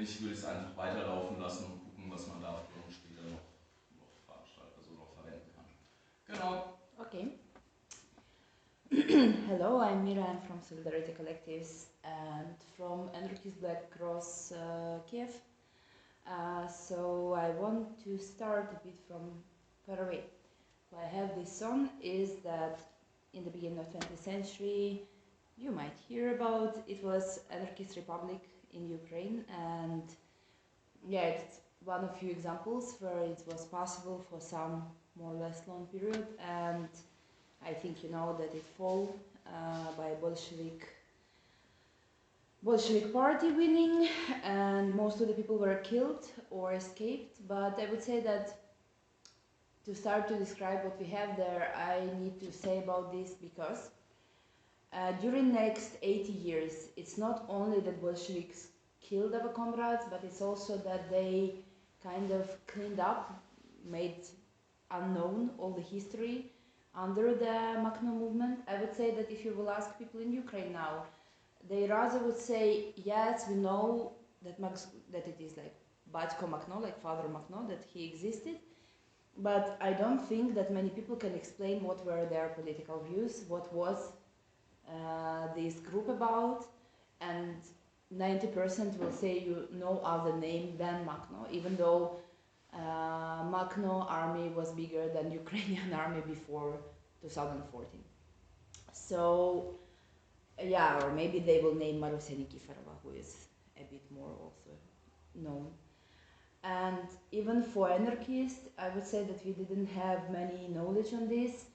nicht, würde ich es einfach weiterlaufen lassen und gucken, was man dafür später noch veranstalten, also noch verwenden kann. Genau. Okay. Hello, I'm Mira. I'm from Solidarity Collectives and from Anarchist Black Cross Kiev. So I want to start a bit from far away. What I have this on is that in the beginning of 20th century, you might hear about, it was Anarchist Republic in Ukraine, and yeah, it's one of few examples where it was possible for some more or less long period, and I think you know that it fell by Bolshevik party winning, and most of the people were killed or escaped. But I would say that to start to describe what we have there, I need to say about this because during next 80 years, it's not only that Bolsheviks killed our comrades, but it's also that they kind of cleaned up, made unknown all the history under the Makhno movement. I would say that if you will ask people in Ukraine now, they rather would say, yes, we know that it is like Batko Makhno, like Father Makhno, that he existed, but I don't think that many people can explain what were their political views, what was this group about, and 90% will say you know other name than Makhno, even though Makhno army was bigger than Ukrainian army before 2014. So, yeah, or maybe they will name Marusia Nikiforova, who is a bit more also known. And even for anarchists, I would say that we didn't have many knowledge on this.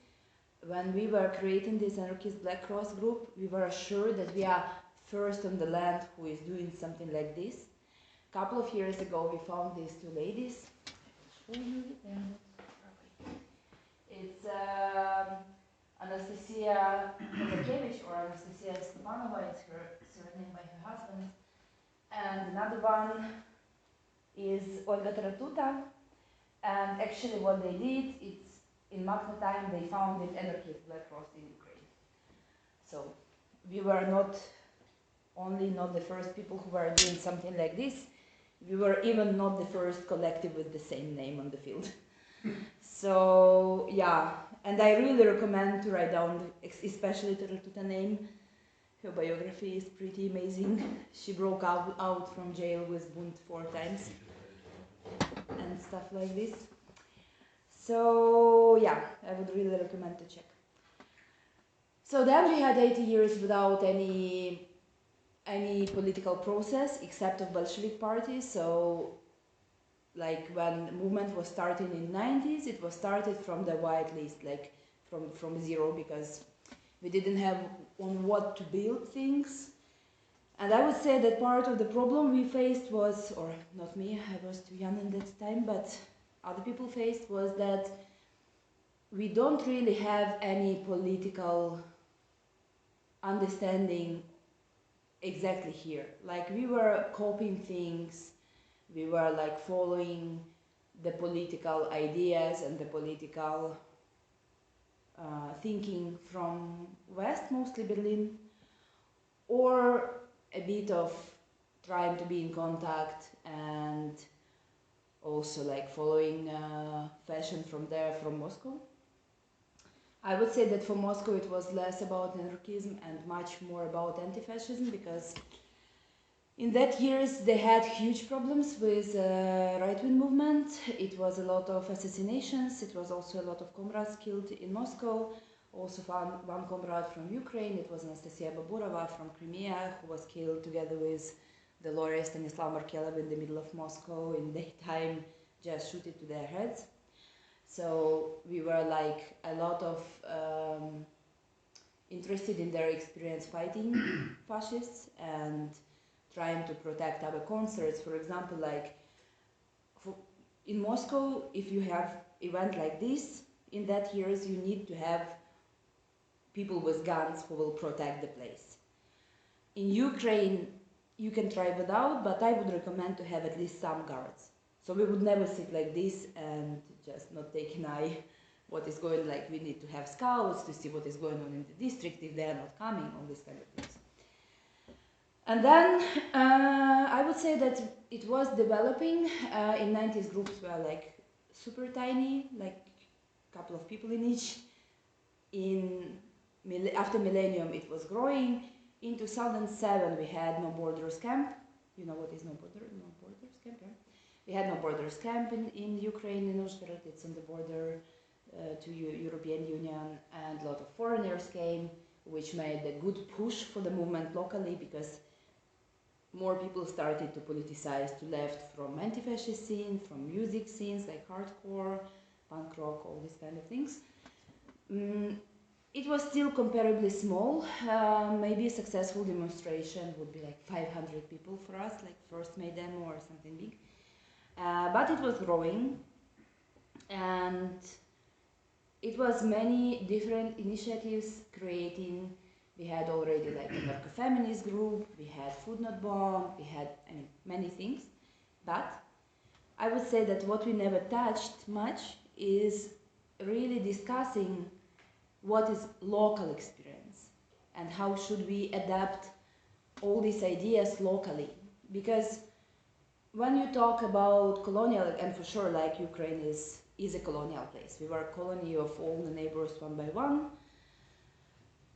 When we were creating this anarchist Black Cross group, we were sure that we are first on the land who is doing something like this. A couple of years ago, we found these two ladies. It's Anastasia Kozakiewicz, or Anastasia Stepanova, it's her surname by her husband. And another one is Olga Taratuta. And actually what they did, it's in Makhno time they founded anarchist Black Cross in Ukraine. So we were not only not the first people who were doing something like this, we were even not the first collective with the same name on the field. So yeah, and I really recommend to write down, especially Taratuta name. Her biography is pretty amazing. She broke out from jail with Bund 4 times and stuff like this. So yeah, I would really recommend to check. So then we had 80 years without any political process except of Bolshevik party. So like when the movement was starting in the 90s, it was started from the white list, like from zero, because we didn't have on what to build things. And I would say that part of the problem we faced was, or not me, I was too young in that time, but other people faced was that we don't really have any political understanding exactly here. Like we were copying things, we were like following the political ideas and the political thinking from West, mostly Berlin, or a bit of trying to be in contact and also like following fashion from there, from Moscow. I would say that for Moscow it was less about anarchism and much more about anti-fascism, because in that years they had huge problems with right-wing movement. It was a lot of assassinations, it was also a lot of comrades killed in Moscow. Also one comrade from Ukraine, it was Anastasia Baburova from Crimea, who was killed together with the lawyer Stanislav Markelov in the middle of Moscow in daytime, just shoot it to their heads. So we were like a lot of interested in their experience fighting fascists and trying to protect our concerts. For example, like in Moscow, if you have event like this, in that years you need to have people with guns who will protect the place. In Ukraine, you can try without, but I would recommend to have at least some guards. So we would never sit like this and just not take an eye what is going, like we need to have scouts to see what is going on in the district if they are not coming, all these kind of things. And then I would say that it was developing. In 90s, groups were like super tiny, like a couple of people in each. After millennium, it was growing. In 2007, we had No Borders Camp. You know what is No Borders Camp, yeah? We had No Borders Camp in Ukraine, in Uzhhorod. It's on the border to European Union, and a lot of foreigners came, which made a good push for the movement locally, because more people started to politicize to left, from anti-fascist scene, from music scenes like hardcore, punk rock, all these kind of things. It was still comparably small. Maybe a successful demonstration would be like 500 people for us, like first May demo or something big. But it was growing, and it was many different initiatives creating. We had already like a narco-feminist group, we had Food Not Bomb, we had, many things. But I would say that what we never touched much is really discussing what is local experience and how should we adapt all these ideas locally. Because when you talk about colonial, and for sure like Ukraine is a colonial place. We were a colony of all the neighbors one by one.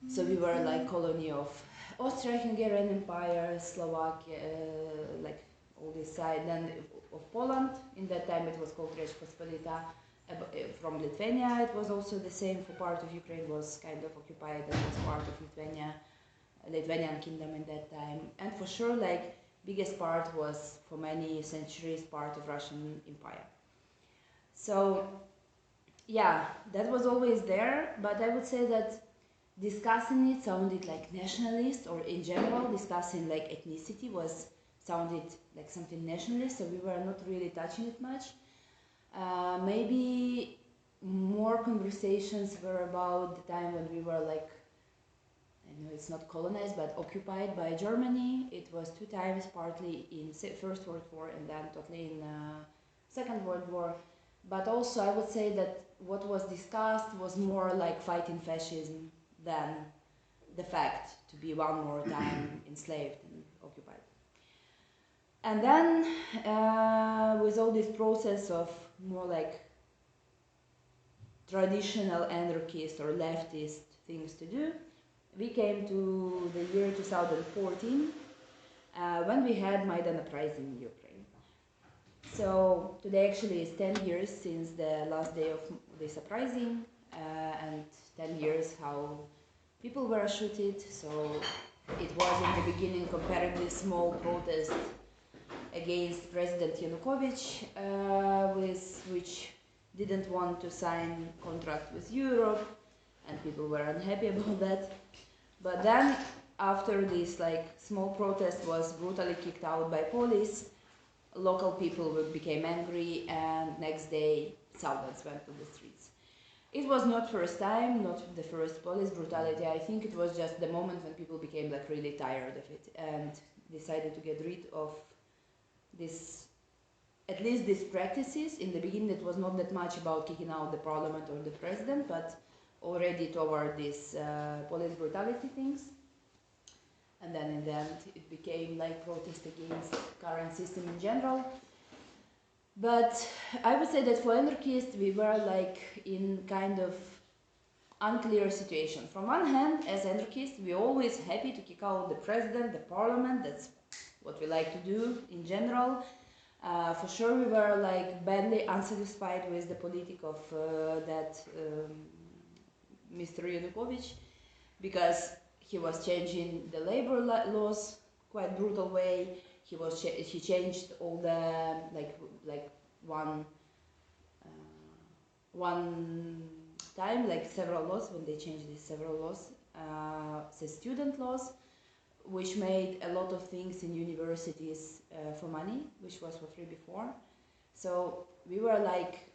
So we were like colony of Austria-Hungarian Empire, Slovakia, like all this side, then of Poland. In that time it was called Rzeczpospolita. From Lithuania it was also the same. For part of Ukraine was kind of occupied and was part of Lithuanian kingdom in that time. And for sure like biggest part was for many centuries part of Russian Empire. So yeah, that was always there, but I would say that discussing it sounded like nationalist, or in general discussing like ethnicity sounded like something nationalist, so we were not really touching it much. Maybe more conversations were about the time when we were like, I know it's not colonized, but occupied by Germany. It was 2 times, partly in First World War and then totally in Second World War. But also I would say that what was discussed was more like fighting fascism than the fact to be one more time enslaved and occupied. And then with all this process of more like traditional anarchist or leftist things to do, we came to the year 2014 when we had Maidan uprising in Ukraine. So today actually is 10 years since the last day of this uprising, and 10 years how people were shooted. So it was in the beginning comparatively small protest against President Yanukovych, with which didn't want to sign contract with Europe, and people were unhappy about that. But then after this like small protest was brutally kicked out by police, local people became angry, and next day thousands went to the streets. It was not first time, not the first police brutality. I think it was just the moment when people became like really tired of it and decided to get rid of this, at least these practices. In the beginning it was not that much about kicking out the parliament or the president, but already toward this police brutality things. And then in the end it became like protest against current system in general. But I would say that for anarchists we were like in kind of unclear situation. From one hand, as anarchists, we're always happy to kick out the president, the parliament. That's what we like to do in general. For sure we were like badly unsatisfied with the politic of Mr. Yanukovych, because he was changing the labor laws quite brutal way. He changed all the like one time, like several laws. When they changed these several laws, the student laws, which made a lot of things in universities for money, which was for free before. So we were like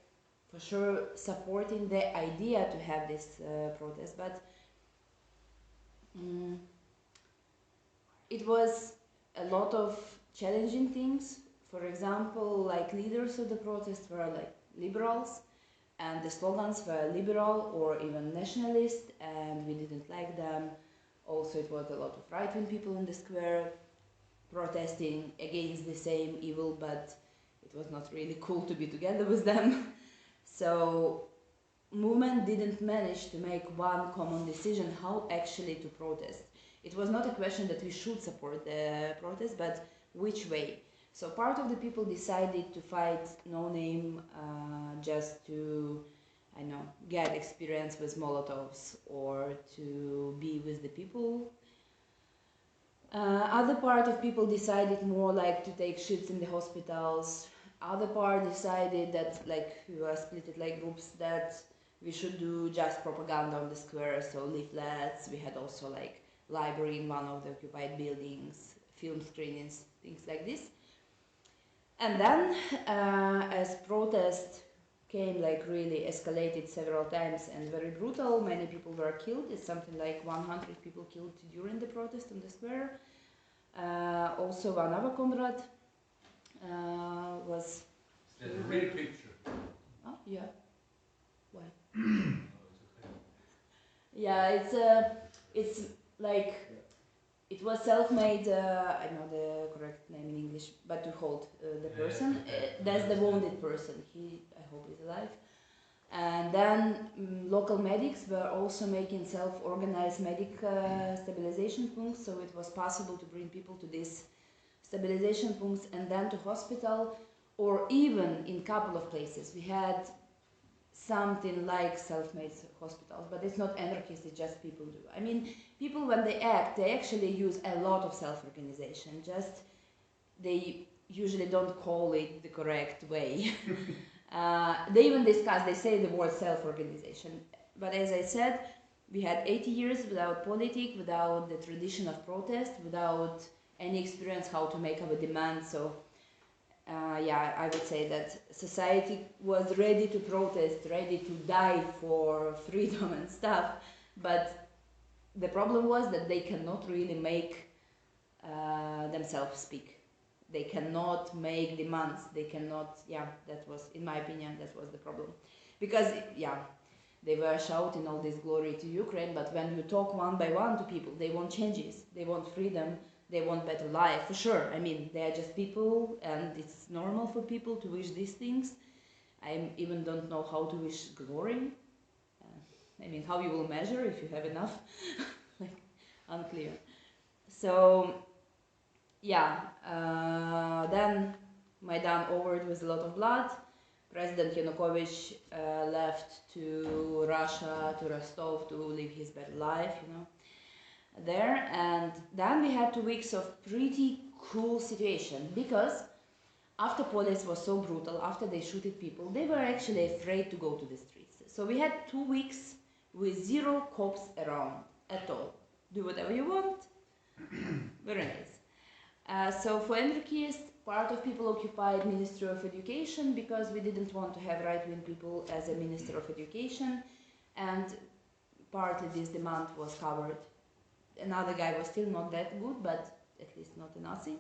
for sure supporting the idea to have this protest, but it was a lot of challenging things. For example, like leaders of the protest were like liberals, and the slogans were liberal or even nationalist, and we didn't like them. Also, it was a lot of right-wing people in the square, protesting against the same evil, but it was not really cool to be together with them. So movement didn't manage to make one common decision how actually to protest. It was not a question that we should support the protest, but which way. So part of the people decided to fight no name just to, I know, get experience with Molotovs or to be with the people. Other part of people decided more like to take shifts in the hospitals. Other part decided that, like, we were split it like groups, that we should do just propaganda on the square, so leaflets. We had also like library in one of the occupied buildings, film screenings, things like this. And then as protest came, like really escalated several times and very brutal, many people were killed. It's something like 100 people killed during the protest on the square. Also one other comrade was... Is that a real picture? Oh, yeah. Why? No, it's okay. Yeah, it's like, it was self-made, I know the correct name in English, but to hold the person. That's the wounded person. He, I hope, is alive. And then local medics were also making self-organized medic stabilization points, so it was possible to bring people to these stabilization points and then to hospital, or even in couple of places. We had something like self-made hospitals, but it's not anarchist, it's just people do. I mean, people when they act, they actually use a lot of self-organization, just they usually don't call it the correct way. They even discuss, they say the word self-organization. But as I said, we had 80 years without politics, without the tradition of protest, without any experience how to make our demands. So yeah, I would say that society was ready to protest, ready to die for freedom and stuff, but the problem was that they cannot really make themselves speak. They cannot make demands, they cannot, yeah, that was, in my opinion, that was the problem. Because, yeah, they were shouting all this glory to Ukraine, but when you talk one by one to people, they want changes, they want freedom, they want better life, for sure. I mean, they are just people, and it's normal for people to wish these things. I even don't know how to wish glory. I mean, how you will measure if you have enough, like, unclear. So, yeah, then Maidan over with a lot of blood. President Yanukovych left to Russia, to Rostov, to live his better life, you know, there. And then we had 2 weeks of pretty cool situation, because after police was so brutal, after they shooted people, they were actually afraid to go to the streets. So we had 2 weeks with 0 cops around at all. Do whatever you want. Very nice. So for anarchists, part of people occupied Ministry of Education because we didn't want to have right-wing people as a Minister of Education, and partly this demand was covered. Another guy was still not that good, but at least not a Nazi.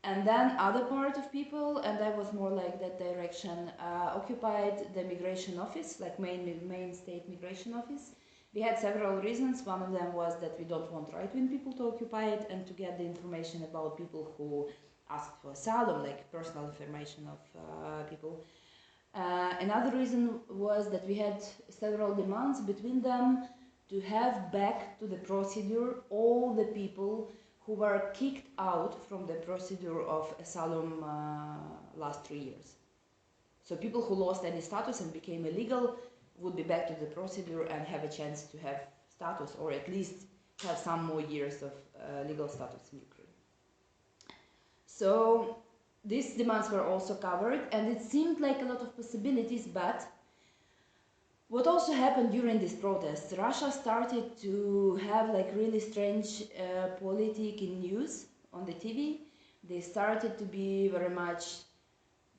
And then other part of people, and I was more like that direction, occupied the migration office, like main state migration office. We had several reasons. One of them was that we don't want right-wing people to occupy it and to get the information about people who asked for asylum, like personal information of people. Another reason was that we had several demands between them to have back to the procedure all the people who were kicked out from the procedure of asylum last 3 years. So people who lost any status and became illegal would be back to the procedure and have a chance to have status, or at least have some more years of legal status in Ukraine. So these demands were also covered, and it seemed like a lot of possibilities, but what also happened during these protests, Russia started to have like really strange politic in news on the TV. They started to be very much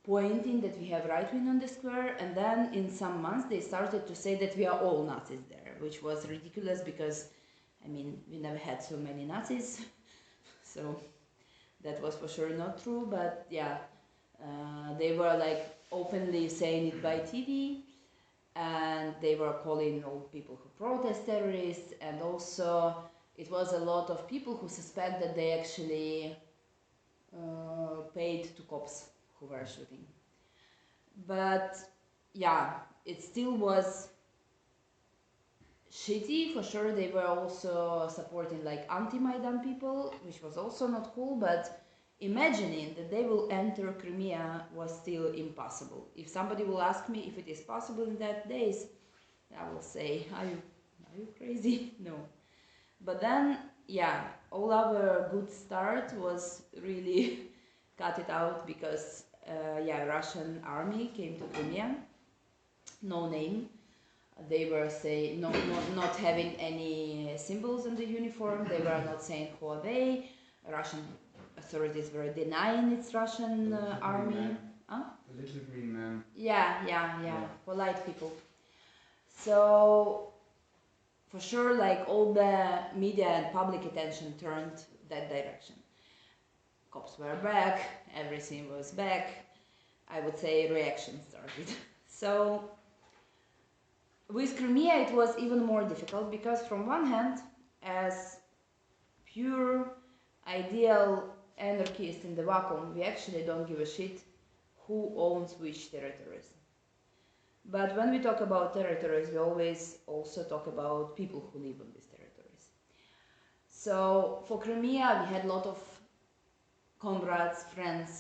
pointing that we have right-wing on the square, and then in some months they started to say that we are all Nazis there, which was ridiculous because, I mean, we never had so many Nazis, so that was for sure not true, but yeah, they were like openly saying it by TV, and they were calling all people who protest terrorists, and also it was a lot of people who suspect that they actually paid to cops who were shooting. But yeah, it still was shitty for sure. They were also supporting like anti-Maidan people, which was also not cool, but imagining that they will enter Crimea was still impossible. If somebody will ask me if it is possible in that days, I will say, are you crazy? No. But then, yeah, all our good start was really cut it out because, yeah, Russian army came to Crimea, no name. They were saying not having any symbols on the uniform. They were not saying who are they. Russian authorities were denying it's Russian army. Huh? The little green man. Yeah. Polite people. So for sure, like all the media and public attention turned that direction. Cops were back. Everything was back. I would say reaction started. So with Crimea it was even more difficult because from one hand, as pure ideal anarchist in the vacuum, we actually don't give a shit who owns which territories. But when we talk about territories, we always also talk about people who live on these territories. So for Crimea, we had a lot of comrades, friends,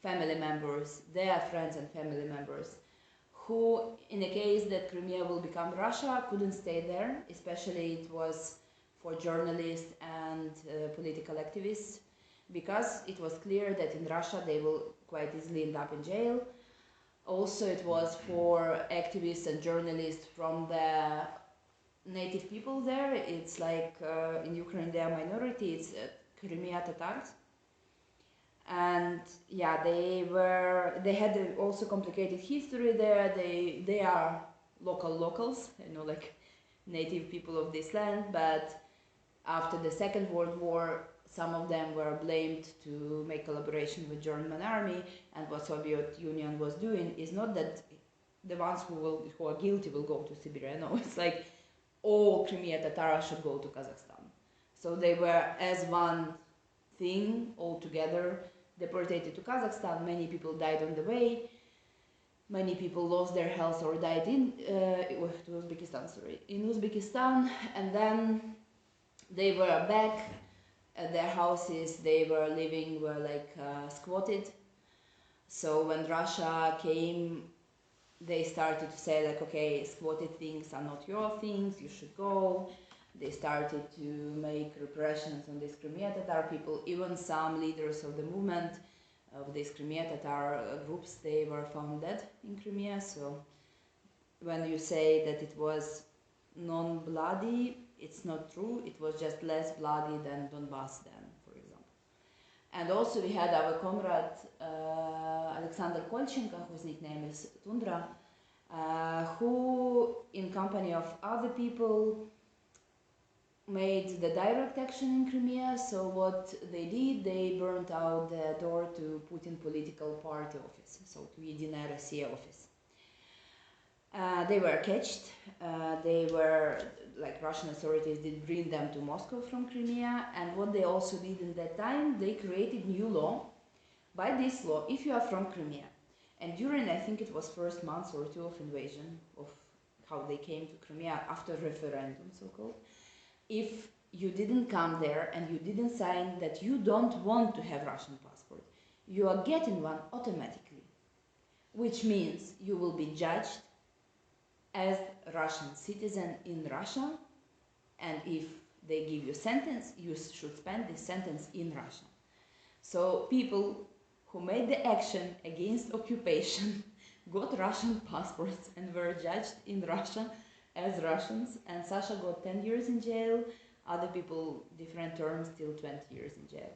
family members, their friends and family members, who, in the case that Crimea will become Russia, couldn't stay there. Especially it was for journalists and political activists, because it was clear that in Russia they will quite easily end up in jail. Also, it was for activists and journalists from the native people there. It's like in Ukraine they are minority, it's Crimea Tatars. And yeah, they had also complicated history there. They are locals, you know, like native people of this land, but after the Second World War, some of them were blamed to make collaboration with German army, and what Soviet Union was doing is not that the ones who are guilty will go to Siberia, no, it's like all Crimea Tatars should go to Kazakhstan. So they were as one thing all together, deported to Kazakhstan. Many people died on the way. Many people lost their health or died in Uzbekistan, and then they were back at their houses. They were living were like squatted. So when Russia came, they started to say like, okay, squatted things are not your things, you should go. They started to make repressions on these Crimea Tatar people. Even some leaders of the movement of these Crimea Tatar groups, they were found dead in Crimea. So when you say that it was non-bloody, it's not true. It was just less bloody than Donbass then, for example. And also we had our comrade Alexander Kolchenko, whose nickname is Tundra, who in company of other people made the direct action in Crimea. So what they did, they burnt out the door to Putin political party office, so to Единая Россия office. They were catched. They were, like Russian authorities did bring them to Moscow from Crimea, and what they also did in that time, they created new law. By this law, if you are from Crimea, and during, I think it was first month or two of invasion, of how they came to Crimea after referendum, so-called, if you didn't come there and you didn't sign that you don't want to have Russian passport, you are getting one automatically, which means you will be judged as Russian citizen in Russia, and if they give you a sentence, you should spend this sentence in Russia. So people who made the action against occupation got Russian passports and were judged in Russia as Russians, and Sasha got 10 years in jail, other people different terms, till 20 years in jail.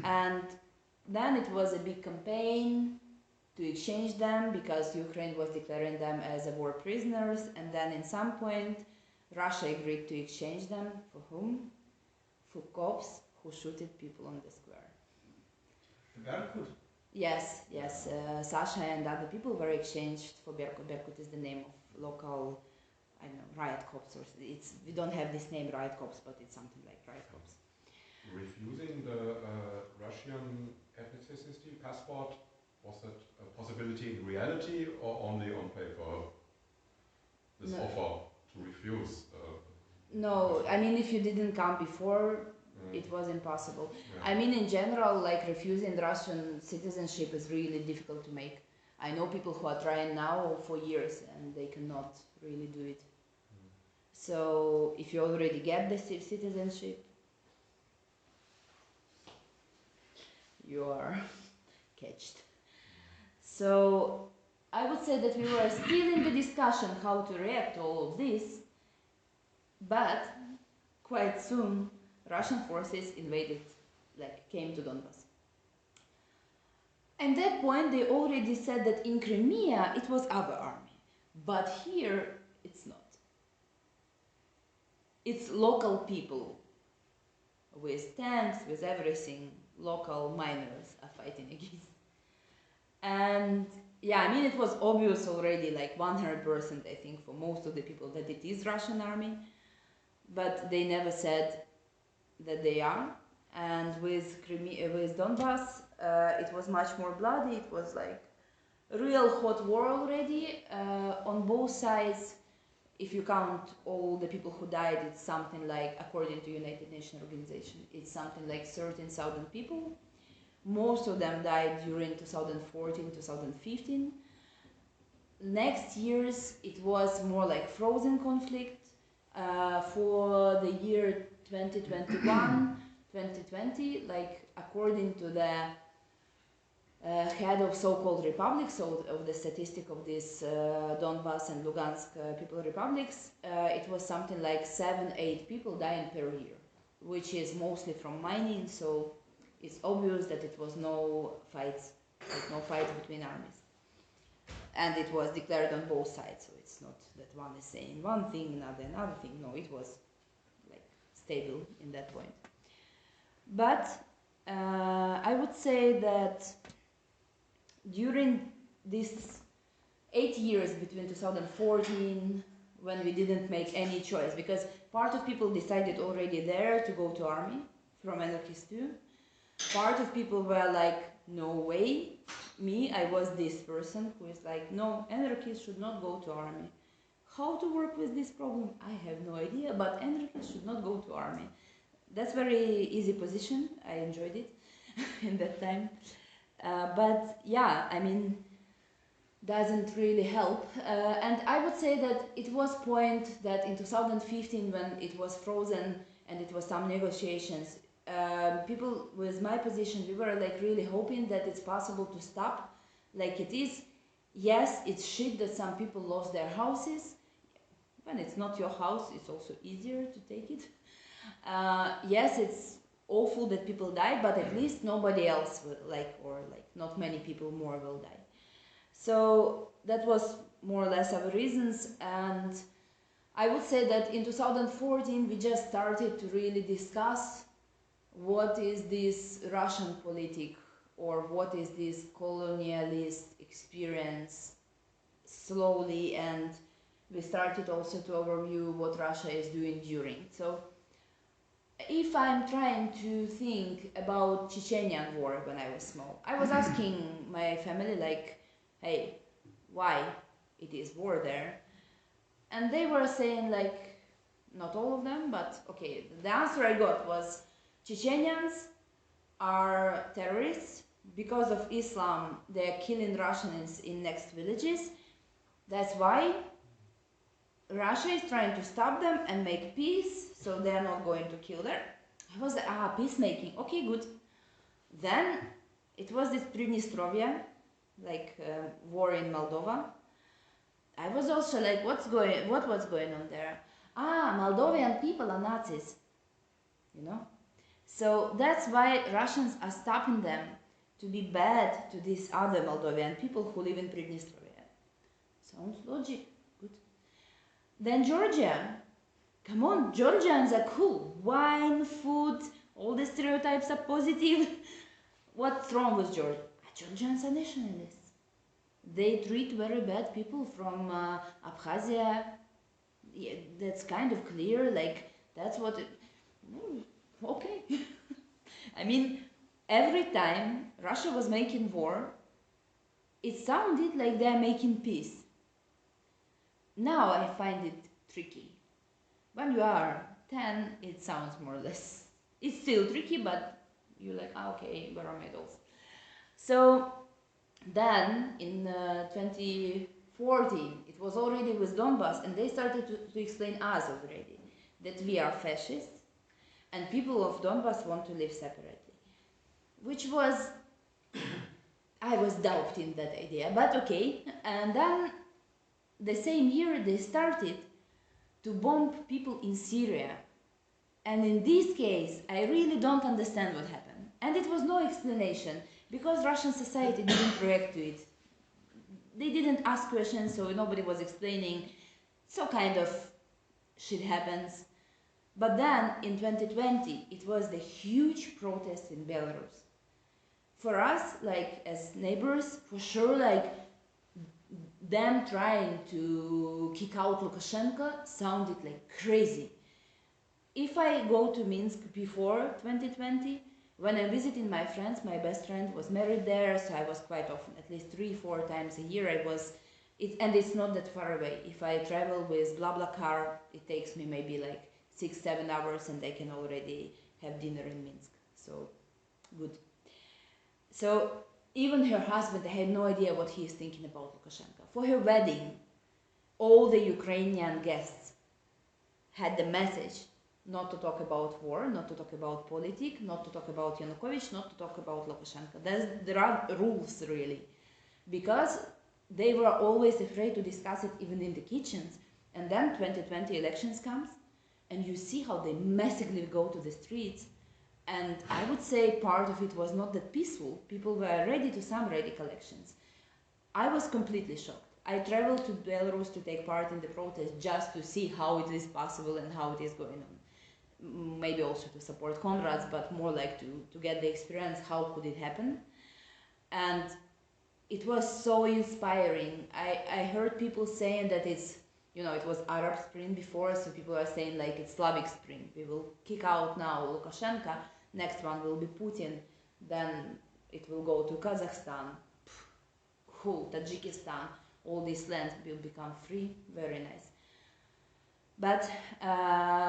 And then it was a big campaign to exchange them, because Ukraine was declaring them as war prisoners, and then in some point Russia agreed to exchange them. For whom? For cops who shooted people on the square. Berkut? Yes, Sasha and other people were exchanged for Berkut. Berkut is the name of local, I don't know, riot cops, or we don't have this name riot cops, but it's something like riot cops. Refusing the Russian ethnicity passport, was that a possibility in reality or only on paper? This No. offer to refuse? No, I mean, if you didn't come before, it was impossible. I mean, in general, like refusing Russian citizenship is really difficult to make. I know people who are trying now for years and they cannot really do it. So if you already get the citizenship, you are catched. So I would say that we were still in the discussion how to react to all of this, but quite soon Russian forces invaded, like came to Donbass. At that point they already said that in Crimea it was our army, but here it's not. It's local people with tanks, with everything, local miners are fighting against. And yeah, I mean, it was obvious already, like 100%, I think, for most of the people that it is Russian army, but they never said that they are. And with Crimea, with Donbass, it was much more bloody. It was like a real hot war already on both sides. If you count all the people who died, it's something like, according to United Nations Organization, it's something like 13,000 people. Most of them died during 2014, 2015. Next years, it was more like frozen conflict. For the year 2021, 2020, like according to the head of so-called republics, so of the statistic of these Donbass and Lugansk people republics, it was something like 7-8 people dying per year, which is mostly from mining, so it's obvious that it was no fights, like no fights between armies. And it was declared on both sides, so it's not that one is saying one thing, another thing. No, it was like stable in that point. But I would say that during these 8 years between 2014, when we didn't make any choice, because part of people decided already there to go to army, from anarchists too. Part of people were like, no way. Me, I was this person who is like, no, anarchists should not go to army. How to work with this problem? I have no idea, but anarchists should not go to army. That's very easy position. I enjoyed it in that time. But yeah, I mean, doesn't really help. And I would say that it was point that in 2015, when it was frozen and it was some negotiations, people with my position, we were like really hoping that it's possible to stop like it is. Yes, it's shit that some people lost their houses. When it's not your house, it's also easier to take it. Yes, it's awful that people died, but at least nobody else will, not many people more will die. So that was more or less our reasons, and I would say that in 2014 we just started to really discuss what is this Russian politic or what is this colonialist experience slowly, and we started also to overview what Russia is doing during. So if I'm trying to think about Chechenian war when I was small, I was asking my family like, hey, why it is war there? And they were saying like, not all of them, but okay, the answer I got was Chechenians are terrorists. Because of Islam, they're killing Russians in next villages. That's why Russia is trying to stop them and make peace, so they're not going to kill them. I was like, peacemaking, okay, good. Then it was this Pridnestrovia, like war in Moldova. I was also like, what was going on there? Moldovan people are Nazis, you know? So that's why Russians are stopping them to be bad to these other Moldovan people who live in Pridnestrovia. Sounds logic, good. Then Georgia. Come on, Georgians are cool. Wine, food, all the stereotypes are positive. What's wrong with Georgia? Georgians are nationalists. They treat very bad people from Abkhazia. Yeah, that's kind of clear, like, that's what it... okay. I mean, every time Russia was making war, it sounded like they're making peace. Now I find it tricky. When you are 10, it sounds more or less. It's still tricky, but you're like, okay, where are medals? So then in 2014, it was already with Donbass, and they started to explain us already that we are fascists and people of Donbass want to live separately, which was, I was doubting that idea, but okay. And then the same year they started to bomb people in Syria. And in this case, I really don't understand what happened. And it was no explanation, because Russian society didn't react to it. They didn't ask questions, so nobody was explaining. So kind of shit happens. But then in 2020, it was the huge protest in Belarus. For us, like as neighbors, for sure, like them trying to kick out Lukashenko sounded like crazy. If I go to Minsk before 2020, when I'm visiting my friends, my best friend was married there, so I was quite often, at least 3-4 times a year. And it's not that far away. If I travel with BlaBlaCar, it takes me maybe like 6-7 hours, and I can already have dinner in Minsk. So good. So even her husband, I had no idea what he is thinking about Lukashenko. For her wedding, all the Ukrainian guests had the message not to talk about war, not to talk about politics, not to talk about Yanukovych, not to talk about Lukashenko. There are rules, really, because they were always afraid to discuss it even in the kitchens. And then 2020 elections comes, and you see how they massively go to the streets. And I would say part of it was not that peaceful. People were ready to some radical actions. I was completely shocked. I traveled to Belarus to take part in the protest just to see how it is possible and how it is going on. Maybe also to support comrades, but more like to get the experience, how could it happen? And it was so inspiring. I heard people saying that it's, it was Arab Spring before, so people are saying like it's Slavic Spring. We will kick out now Lukashenko, next one will be Putin, then it will go to Kazakhstan, cool, Tajikistan, all these lands will become free, very nice. But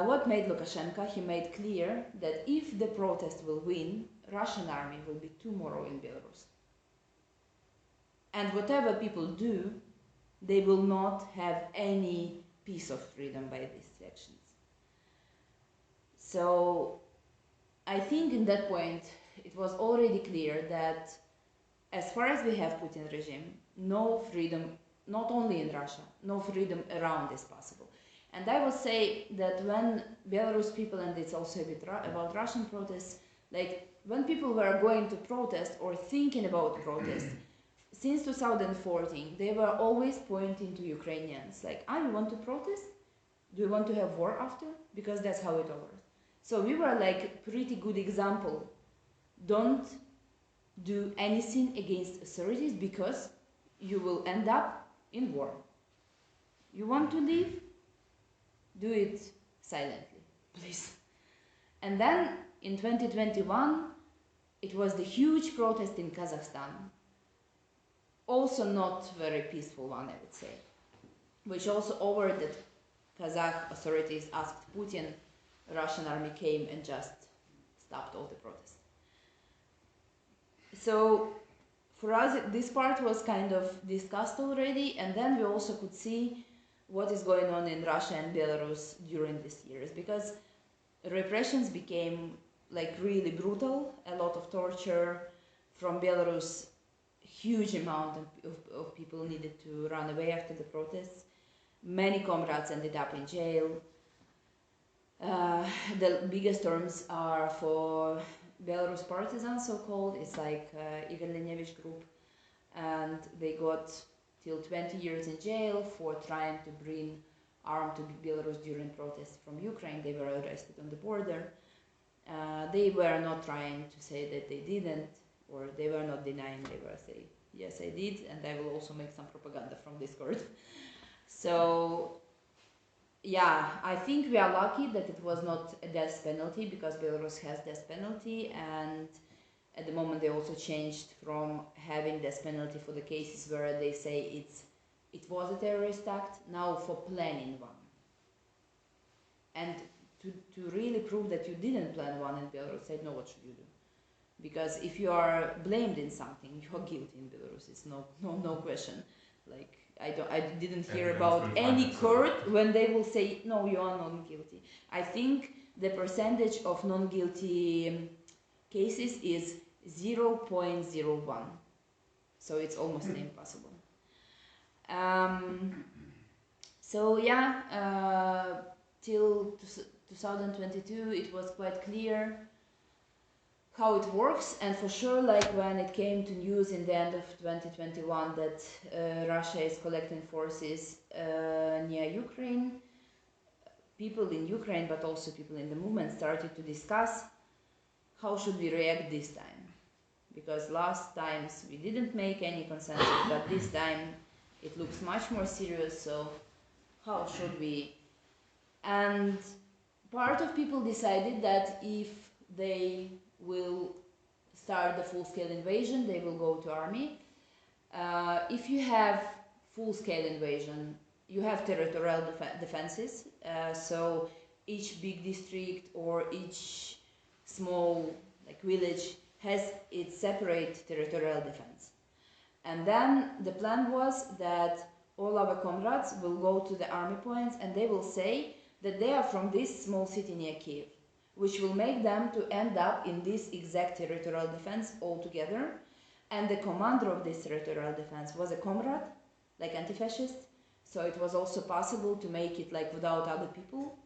what made Lukashenko? He made clear that if the protest will win, Russian army will be tomorrow in Belarus. And whatever people do, they will not have any piece of freedom by these actions. So I think in that point, it was already clear that as far as we have Putin regime, no freedom, not only in Russia, no freedom around is possible. And I will say that when Belarus people, and it's also a bit about Russian protests, like when people were going to protest or thinking about protest, since 2014, they were always pointing to Ukrainians, like, you want to protest? Do you want to have war after? Because that's how it works. So we were like pretty good example. Don't do anything against authorities because you will end up in war. You want to leave? Do it silently, please. And then in 2021, it was the huge protest in Kazakhstan. Also not very peaceful one, I would say, which also over that Kazakh authorities asked Putin, Russian army came and just stopped all the protests. So for us, this part was kind of discussed already, and then we also could see what is going on in Russia and Belarus during these years, because repressions became like really brutal, a lot of torture from Belarus. Huge amount of people needed to run away after the protests. Many comrades ended up in jail. The biggest terms are for Belarus partisans, so-called. It's like Igor Lenevich group, and they got till 20 years in jail for trying to bring arms to Belarus during protests from Ukraine. They were arrested on the border. They were not trying to say that they didn't, or they were not denying, they were saying, yes, I did, and I will also make some propaganda from Discord. So, yeah, I think we are lucky that it was not a death penalty, because Belarus has death penalty, and At the moment, they also changed from having death penalty for the cases where they say it was a terrorist act, now for planning one. And to really prove that you didn't plan one in Belarus, I know what should you do. Because if you are blamed in something, you are guilty in Belarus. It's no question. Like I didn't hear about any court when they will say no, you are not guilty. I think the percentage of non-guilty cases is 0.01, so it's almost impossible. So yeah, till 2022 it was quite clear how it works, and for sure, like when it came to news in the end of 2021 that Russia is collecting forces near Ukraine, people in Ukraine but also people in the movement started to discuss how should we react this time, because last times we didn't make any consensus, but this time it looks much more serious, so how should we? And part of people decided that if they will start the full-scale invasion, they will go to army. If you have full-scale invasion, you have territorial defenses, so each big district or each small village has its separate territorial defense. And then the plan was that all our comrades will go to the army points and they will say that they are from this small city near Kiev, which will make them to end up in this exact territorial defense altogether. And the commander of this territorial defense was a comrade, like anti-fascist, so it was also possible to make it without other people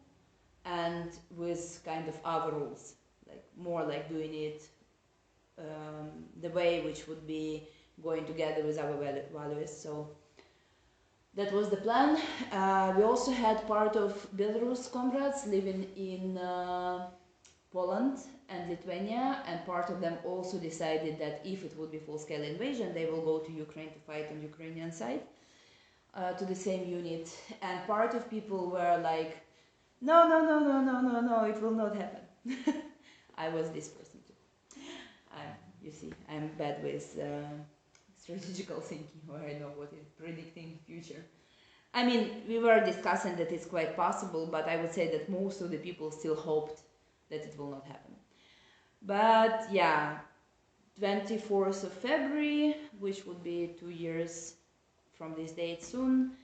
and with kind of other rules, more like doing it the way which would be going together with our values. So that was the plan. We also had part of Belarus comrades living in Poland and Lithuania, and part of them also decided that if it would be full-scale invasion, they will go to Ukraine to fight on Ukrainian side, to the same unit. And part of people were like, no, it will not happen. I was this person too. You see, I'm bad with strategical thinking, where I know what is predicting future. I mean, we were discussing that it's quite possible, but I would say that most of the people still hoped that it will not happen. But yeah, 24th of February, which would be 2 years from this date soon,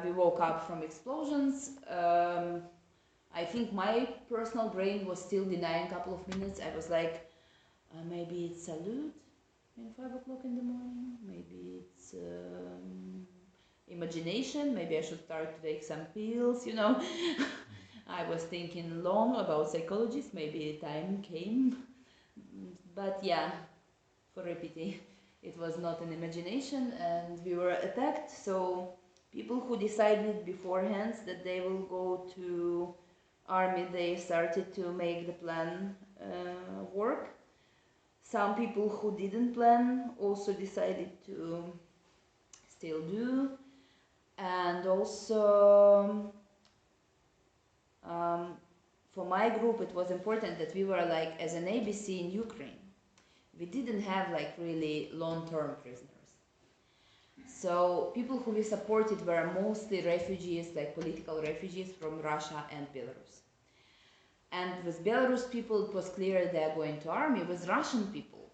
we woke up from explosions. I think my personal brain was still denying a couple of minutes. I was like, maybe it's salute in 5 o'clock in the morning, maybe it's imagination, maybe I should start to take some pills, you know. I was thinking long about psychologists, maybe time came, but yeah, for a pity, it was not an imagination and we were attacked. So people who decided beforehand that they will go to army, they started to make the plan work. Some people who didn't plan also decided to still do. And also for my group it was important that we were as an ABC in Ukraine, we didn't have really long-term prisoners. So people who we supported were mostly refugees, political refugees from Russia and Belarus. And with Belarus people it was clear they are going to army. With Russian people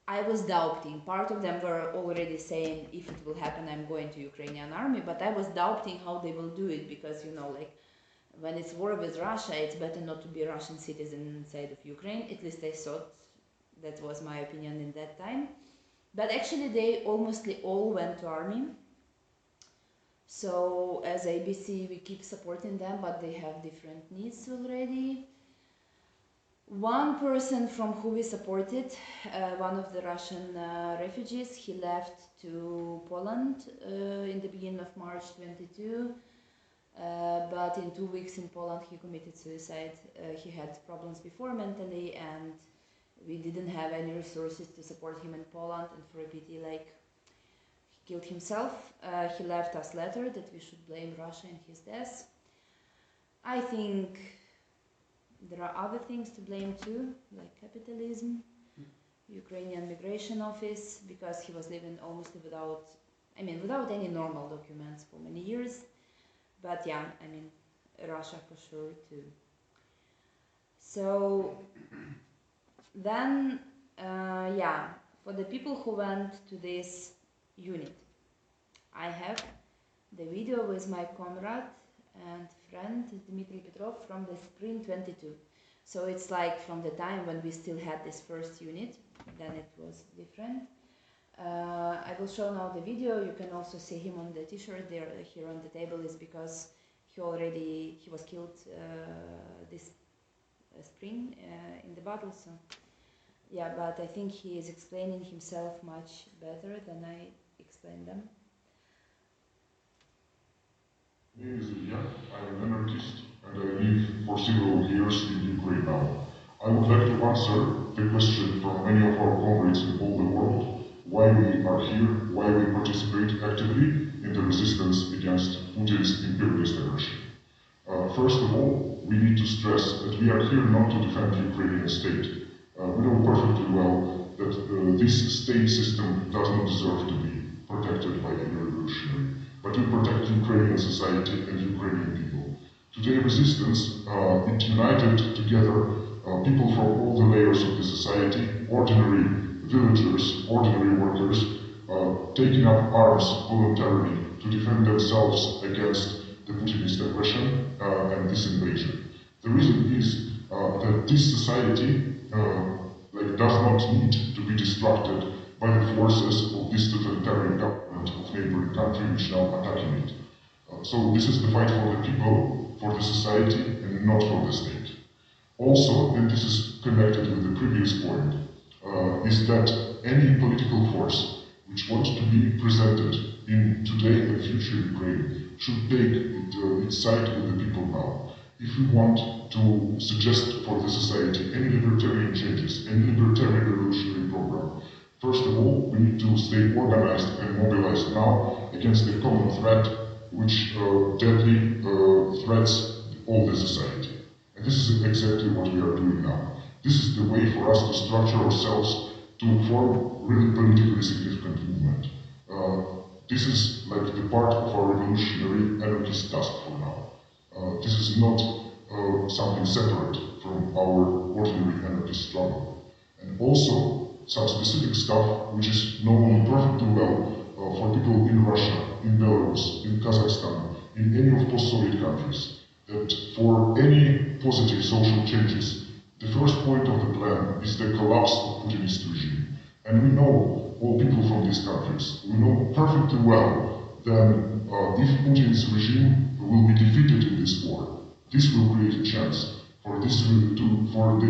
I was doubting. Part of them were already saying, if it will happen, I'm going to Ukrainian army, but I was doubting how they will do it, because, you know, when it's war with Russia, it's better not to be a Russian citizen inside of Ukraine. At least I thought, that was my opinion in that time. But actually they almost all went to army. So as ABC, we keep supporting them, but they have different needs already. One person from who we supported, one of the Russian refugees, he left to Poland in the beginning of March 22, but in 2 weeks in Poland he committed suicide. He had problems before mentally, and we didn't have any resources to support him in Poland, and for a pity, he killed himself. He left us a letter that we should blame Russia in his death. I think there are other things to blame too, like capitalism, Ukrainian Migration Office, because he was living almost without any normal documents for many years. But yeah, Russia for sure too. So then, for the people who went to this unit, I have the video with my comrade and friend Dmitry Petrov from the spring 22. So it's like from the time when we still had this first unit, then it was different. I will show now the video. You can also see him on the t-shirt there, here on the table, is because he was killed this spring in the battle. So yeah, but I think he is explaining himself much better than I explained them. My name is Ilya. I'm an anarchist and I live for several years in Ukraine now. I would like to answer the question from many of our comrades in all the world, why we are here, why we participate actively in the resistance against Putin's imperialist aggression. First of all, we need to stress that we are here not to defend the Ukrainian state. We know perfectly well that this state system does not deserve to be protected by any revolutionary, but to protect Ukrainian society and Ukrainian people. Today, resistance, it united together people from all the layers of the society, ordinary villagers, ordinary workers, taking up arms voluntarily to defend themselves against the Putinist aggression and this invasion. The reason is that this society does not need to be destructed by the forces of this totalitarian government of neighboring country which now attacking it. So this is the fight for the people, for the society, and not for the state. Also, and this is connected with the previous point, is that any political force which wants to be presented in today and future Ukraine should take its side with the people now. If we want to suggest for the society any libertarian changes, any libertarian revolutionary program, first of all, we need to stay organized and mobilized now against the common threat which deadly threats all the society. And this is exactly what we are doing now. This is the way for us to structure ourselves to form really politically significant movement. This is like the part of our revolutionary anarchist task for now. This is not something separate from our ordinary anarchist struggle. And also some specific stuff which is known perfectly well for people in Russia, in Belarus, in Kazakhstan, in any of post-Soviet countries, that for any positive social changes, the first point of the plan is the collapse of Putinist regime. And we know, all people from these countries, we know perfectly well that if Putin's regime will be defeated in this war, this will create a chance for the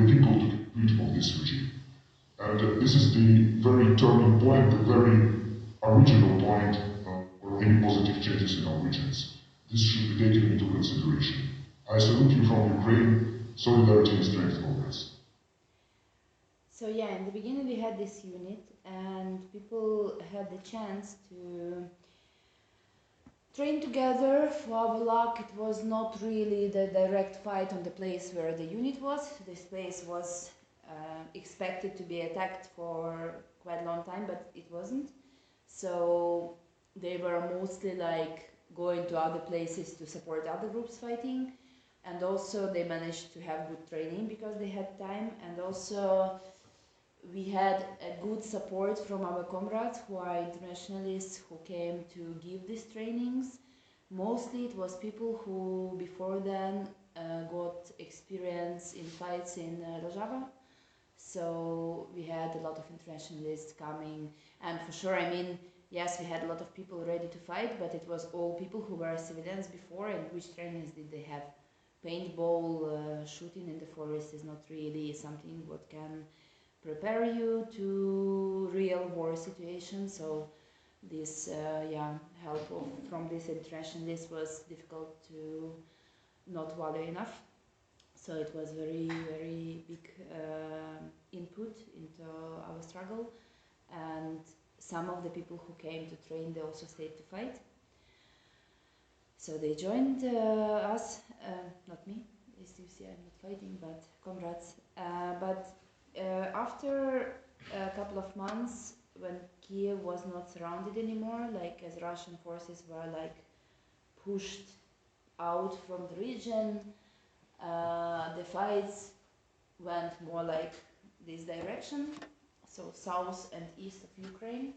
people to get rid of this regime. And this is the very turning point, the very original point for any positive changes in our regions. This should be taken into consideration. I salute you from Ukraine. Solidarity and strength, comrades. So yeah, in the beginning we had this unit and people had the chance to train together. For our luck, it was not really the direct fight on the place where the unit was. This place was expected to be attacked for quite a long time, but it wasn't. So they were mostly like going to other places to support other groups fighting. And also they managed to have good training because they had time, and also we had a good support from our comrades who are internationalists who came to give these trainings. Mostly it was people who before then got experience in fights in Rojava. So we had a lot of internationalists coming, and for sure, yes, we had a lot of people ready to fight, but it was all people who were civilians before. And which trainings did they have? Paintball shooting in the forest is not really something what can prepare you to real war situations. So this help from this internationalist was difficult to not value enough. So it was very, very big input into our struggle, and some of the people who came to train, they also stayed to fight. So they joined us, not me, as you see, I'm not fighting, but comrades. After a couple of months, when Kiev was not surrounded anymore, like as Russian forces were like pushed out from the region, the fights went more like this direction, so south and east of Ukraine.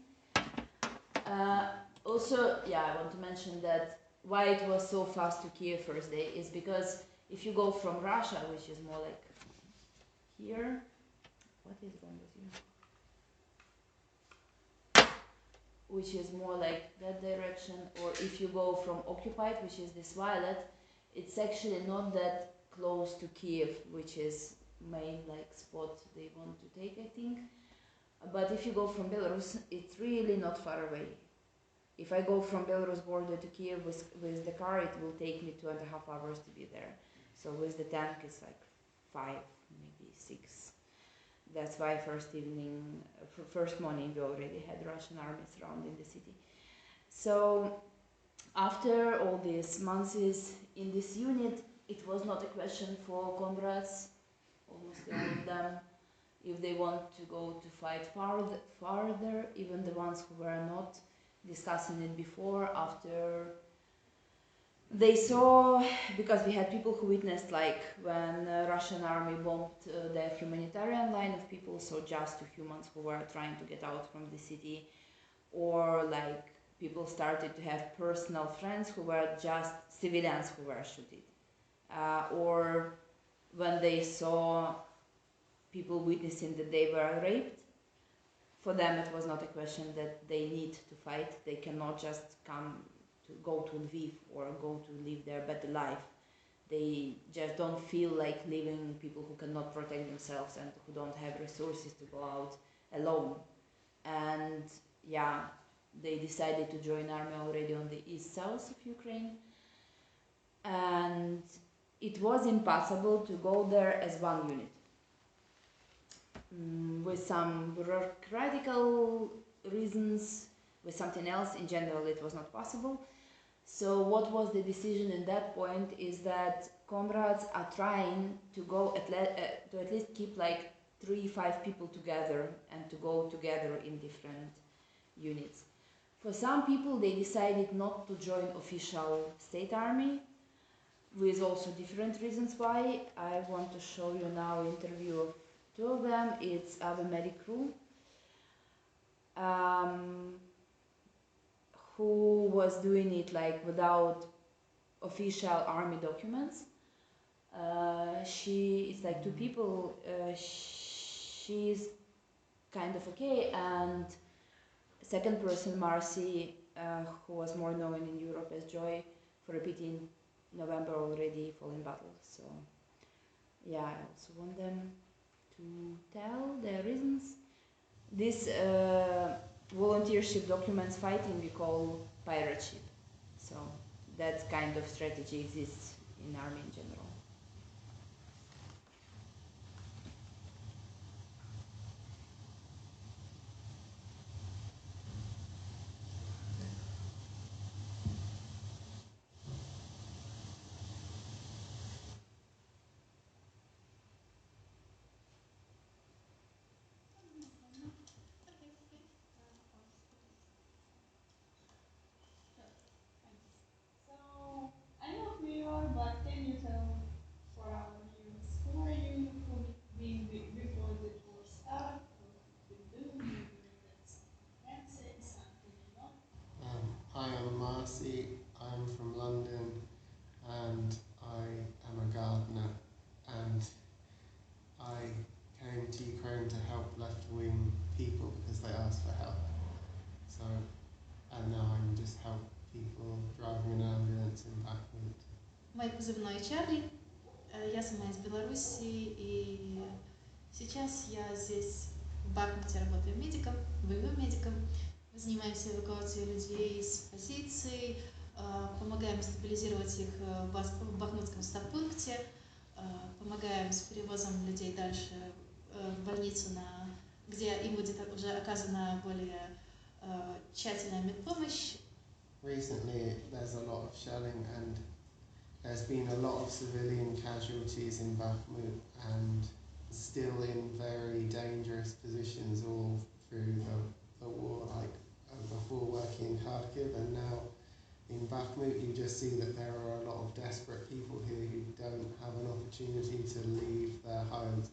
Also, yeah, I want to mention that why it was so fast to Kiev first day is because if you go from Russia, which is more like here, what is wrong with you? Which is more like that direction, or if you go from occupied, which is this violet, it's actually not that close to Kiev, which is main like spot they want to take, I think. But if you go from Belarus, it's really not far away. If I go from Belarus border to Kiev with the car, it will take me 2.5 hours to be there. So with the tank, it's like 5, maybe 6. That's why first morning, we already had Russian army surrounding the city. So after all these months in this unit, it was not a question for comrades, almost all of them, if they want to go to fight farther, even the ones who were not discussing it before, after they saw, because we had people who witnessed like when Russian army bombed the humanitarian line of people, so just to humans who were trying to get out from the city, or like people started to have personal friends who were just civilians who were shooting, or when they saw people witnessing that they were raped. For them, it was not a question that they need to fight. They cannot just come to go to Lviv or go to live their better life. They just don't feel like living people who cannot protect themselves and who don't have resources to go out alone. And yeah, they decided to join army already on the east-south of Ukraine. And it was impossible to go there as one unit. With some bureaucratical reasons, with something else, in general it was not possible. So what was the decision at that point is that comrades are trying to go to at least keep like 3-5 people together and to go together in different units. For some people, they decided not to join official state army, with also different reasons why. I want to show you now an interview of 2 of them. It's Ave medic crew, who was doing it like without official army documents. It's like 2 people. She's kind of okay, and second person, Marcy, who was more known in Europe as Joy, for repeating November already fallen battle. So yeah, I also want them to tell their reasons. This volunteership documents fighting we call pirateship. So that kind of strategy exists in army in general. I know who you are, but can you tell for our viewers who are you, who been before the tour start, what you've been doing, maybe you read something fancy, something you know? Hi, I'm Marcy. I'm from London, and I am a gardener, and I came to Ukraine to help left-wing people because they asked for help. So, and now I'm just help people driving an ambulance in Bakhmut. Мой позывной Чарли, я сама из Беларуси, и сейчас я здесь в Бахмуте работаю медиком, боевым медиком. Мы занимаемся эвакуацией людей с позиций, помогаем стабилизировать их в бахмутском стаб-пункте, помогаем с перевозом людей дальше в больницу, где им будет уже оказана более тщательная медпомощь. Recently, there's a lot of shelling, and there's been a lot of civilian casualties in Bakhmut and still in very dangerous positions all through the war, like before working in Kharkiv, and now in Bakhmut you just see that there are a lot of desperate people here who don't have an opportunity to leave their homes,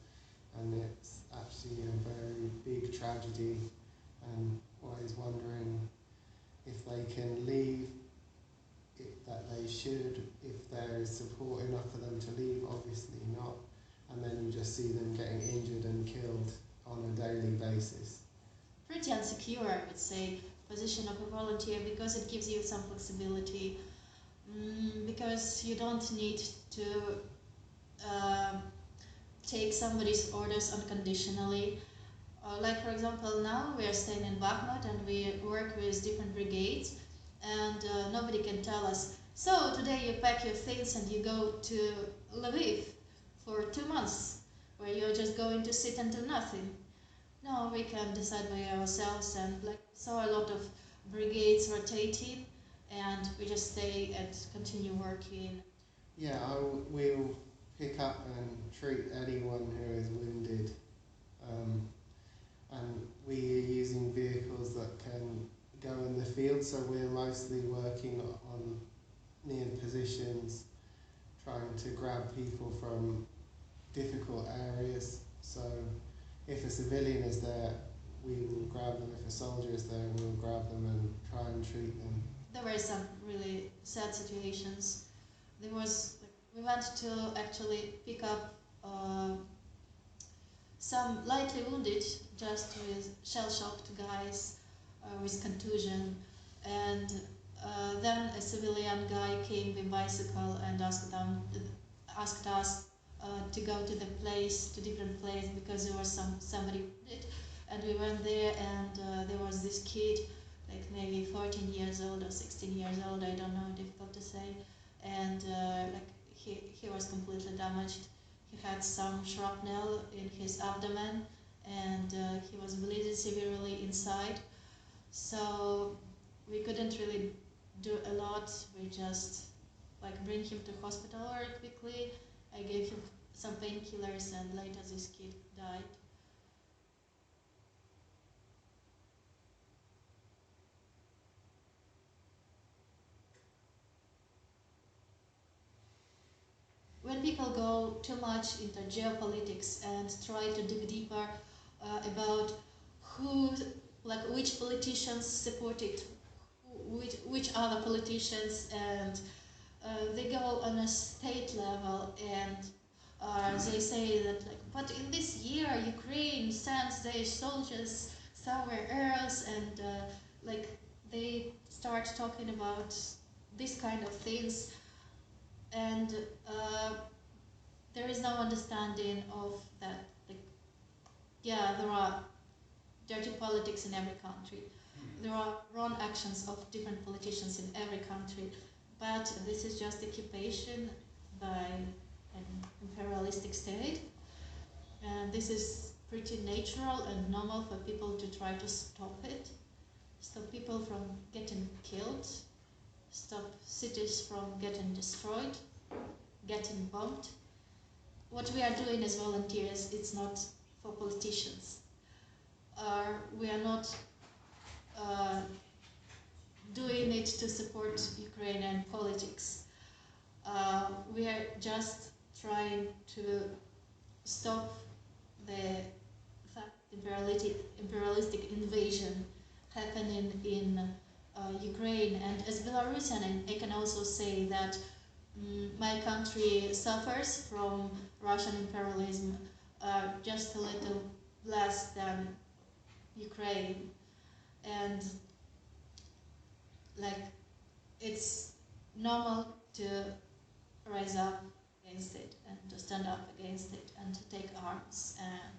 and it's actually a very big tragedy, and always wondering if they can leave, that they should, if there is support enough for them to leave. Obviously not, and then you just see them getting injured and killed on a daily basis. Pretty insecure, I would say, position of a volunteer, because it gives you some flexibility, because you don't need to take somebody's orders unconditionally. Like, for example, now we are staying in Bakhmut and we work with different brigades, and nobody can tell us, so today you pack your things and you go to Lviv for 2 months, where you're just going to sit and do nothing. No, we can decide by ourselves, and like saw a lot of brigades rotating, and we just stay and continue working. Yeah, we'll pick up and treat anyone who is wounded, and we are using vehicles that can go in the field, so we're mostly working on near positions, trying to grab people from difficult areas. So if a civilian is there, we will grab them. If a soldier is there, we'll grab them and try and treat them. There were some really sad situations. There was, like, we went to actually pick up some lightly wounded, just with shell-shocked guys with contusion, and then a civilian guy came with bicycle and asked us to go to the place, to different place, because there was somebody wounded, and we went there, and there was this kid, like maybe 14 years old or 16 years old, I don't know, difficult to say, and like he was completely damaged. He had some shrapnel in his abdomen, and he was bleeding severely inside. So we couldn't really do a lot. We just like bring him to hospital very quickly. I gave him some painkillers, and later this kid died. When people go too much into geopolitics and try to dig deeper about who, like which politicians supported which other politicians, and they go on a state level, and they say that, like, but in this year Ukraine sends their soldiers somewhere else, and like they start talking about this kind of things, and there is no understanding of that. Like, yeah, there are dirty politics in every country. There are wrong actions of different politicians in every country, but this is just occupation by an imperialistic state, and this is pretty natural and normal for people to try to stop it, stop people from getting killed, stop cities from getting destroyed, getting bombed. What we are doing as volunteers, it's not for politicians. We are not doing it to support Ukrainian politics. We are just trying to stop the imperialistic invasion happening in Ukraine. And as Belarusian, I can also say that my country suffers from Russian imperialism just a little less than Ukraine, and like it's normal to rise up against it and to stand up against it and to take arms and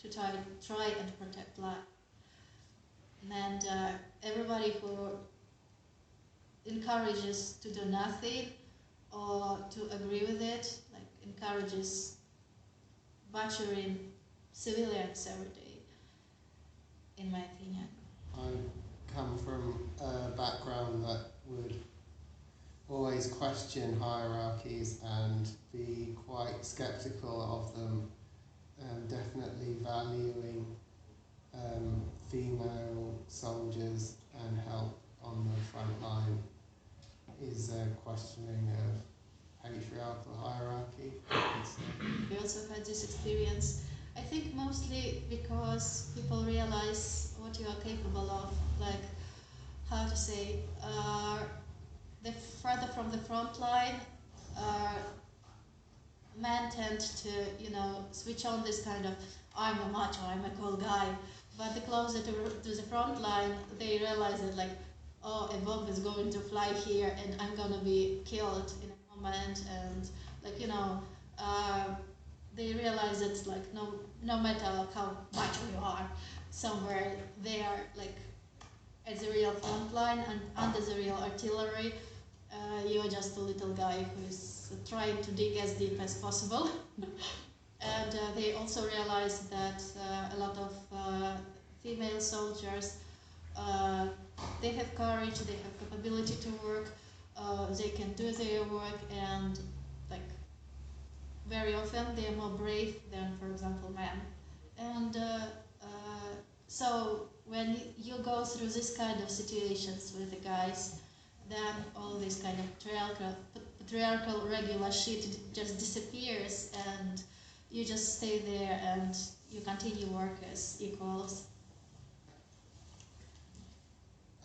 to try and protect life. And everybody who encourages to do nothing or to agree with it, like encourages butchering civilians every day, in my opinion. I come from a background that would always question question hierarchies and be quite skeptical of them, definitely valuing female soldiers and help on the front line is a questioning of patriarchal hierarchy, I would say. We also had this experience, I think mostly because people realize what you are capable of, like, how to say, the further from the front line, men tend to, switch on this kind of, I'm a macho, I'm a cool guy, but the closer to the front line, they realize that, like, oh, a bomb is going to fly here and I'm gonna be killed in a moment, and, like, they realize that, like, no matter how macho you are, somewhere they are, like, at the real front line and under the real artillery, you're just a little guy who is trying to dig as deep as possible. And they also realize that a lot of female soldiers, they have courage, they have capability to work, they can do their work, and, like, very often they are more brave than, for example, men. And so when you go through this kind of situations with the guys, then all this kind of patriarchal regular shit just disappears, and you just stay there and you continue work as equals.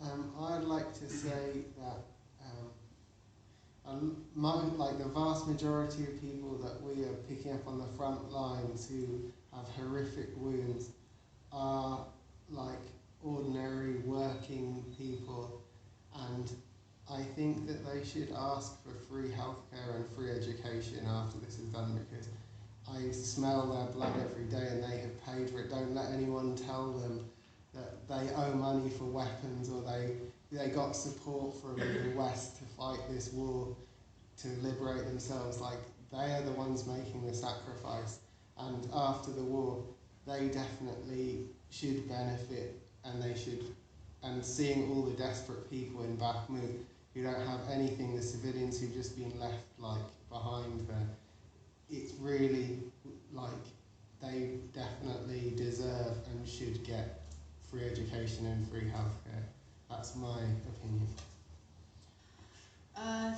I'd like to say that like the vast majority of people that we are picking up on the front lines who have horrific wounds are like ordinary working people, and I think that they should ask for free healthcare and free education after this is done, because I smell their blood every day and they have paid for it. Don't let anyone tell them that they owe money for weapons, or they got support from the West to fight this war to liberate themselves. Like, they are the ones making the sacrifice, and after the war they definitely should benefit, and seeing all the desperate people in Bakhmut who don't have anything, the civilians who've just been left, like, behind there, it's really, like, they definitely deserve and should get free education and free healthcare. That's my opinion.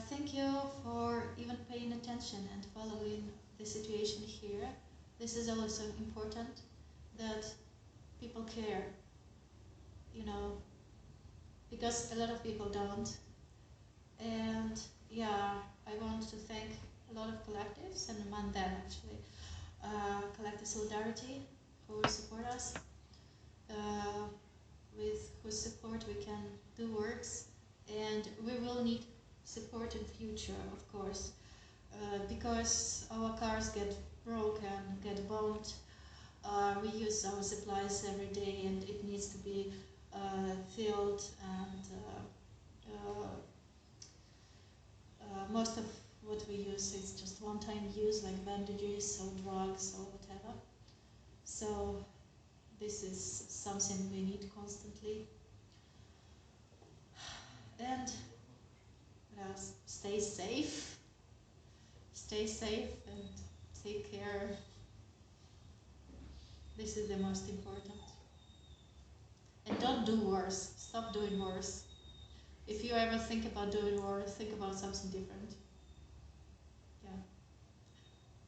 Thank you for even paying attention and following the situation here. This is also important, that people care, because a lot of people don't. And yeah, I want to thank a lot of collectives, and among them actually Collective Solidarity, who support us, with whose support we can do works, and we will need support in future, of course, because our cars get broken, get bombed, we use our supplies every day and it needs to be filled, and most of what we use is just one-time use, like bandages or drugs or whatever. So this is something we need constantly. And stay safe and take care. This is the most important. And don't do worse. Stop doing worse. If you ever think about doing worse, think about something different. Yeah.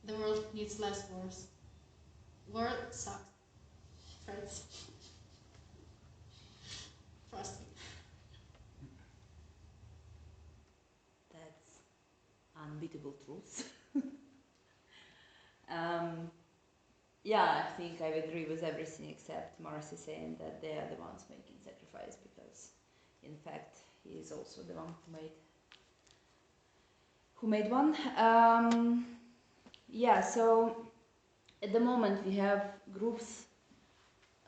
The world needs less wars. War sucks. Friends. Trust me. That's unbeatable truth. Yeah, I think I agree with everything except Marcy saying that they are the ones making sacrifice, because in fact he is also the one who made one. Yeah, so at the moment we have groups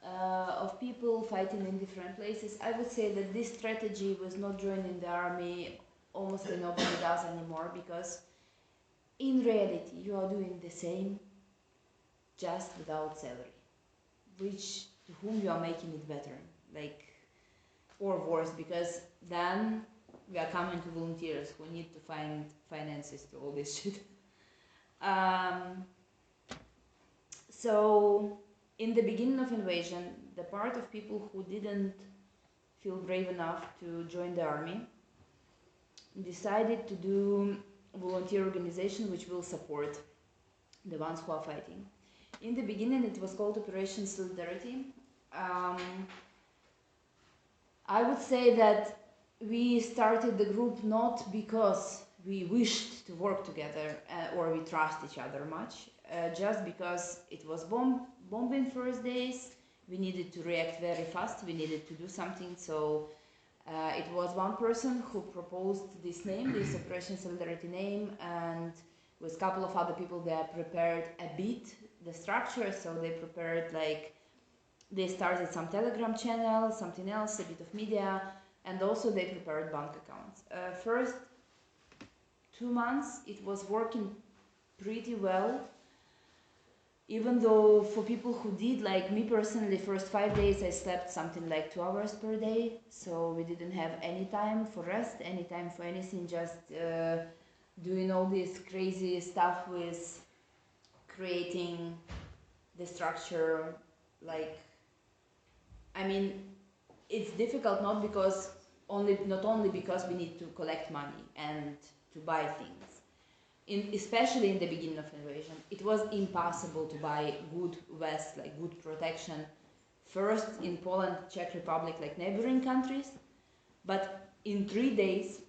of people fighting in different places. I would say that this strategy was not joining the army almost nobody does anymore, because in reality you are doing the same, just without salary, which to whom you are making it better, like, or worse, because then we are coming to volunteers who need to find finances to all this shit. So in the beginning of invasion, the part of people who didn't feel brave enough to join the army decided to do volunteer organization which will support the ones who are fighting. In the beginning it was called Operation Solidarity. I would say that we started the group not because we wished to work together or we trust each other much, just because it was bombing first days, we needed to react very fast, we needed to do something, so it was one person who proposed this name, this Operation Solidarity name, and with a couple of other people they prepared a bit the structure, so they prepared like, they started some Telegram channel, something else, a bit of media, and also they prepared bank accounts. First 2 months it was working pretty well, even though for people who did, like me personally, first 5 days I slept something like 2 hours per day, so we didn't have any time for rest, any time for anything, just doing all this crazy stuff with creating the structure. Like, I mean, it's difficult not only because we need to collect money and to buy things. Especially in the beginning of invasion, it was impossible to buy good vest, like good protection. First in Poland, Czech Republic, like neighboring countries, but in 3 days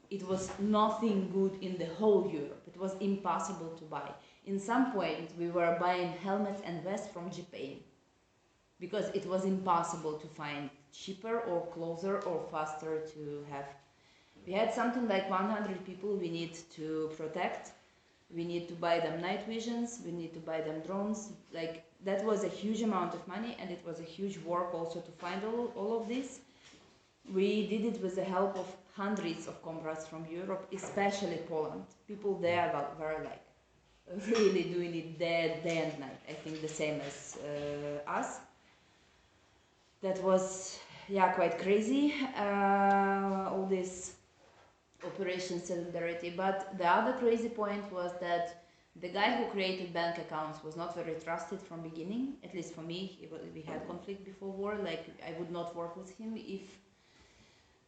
it was nothing good in the whole Europe. It was impossible to buy. In some point we were buying helmets and vests from Japan because it was impossible to find cheaper or closer or faster to have. We had something like 100 people we need to protect. We need to buy them night visions, we need to buy them drones. Like, that was a huge amount of money, and it was a huge work also to find all of this. We did it with the help of hundreds of comrades from Europe, especially Poland. People there were like really doing it day and night. I think the same as us. That was, yeah, quite crazy, all this Operation Solidarity. But the other crazy point was that the guy who created bank accounts was not very trusted from beginning, at least for me. We had conflict before war, like I would not work with him if...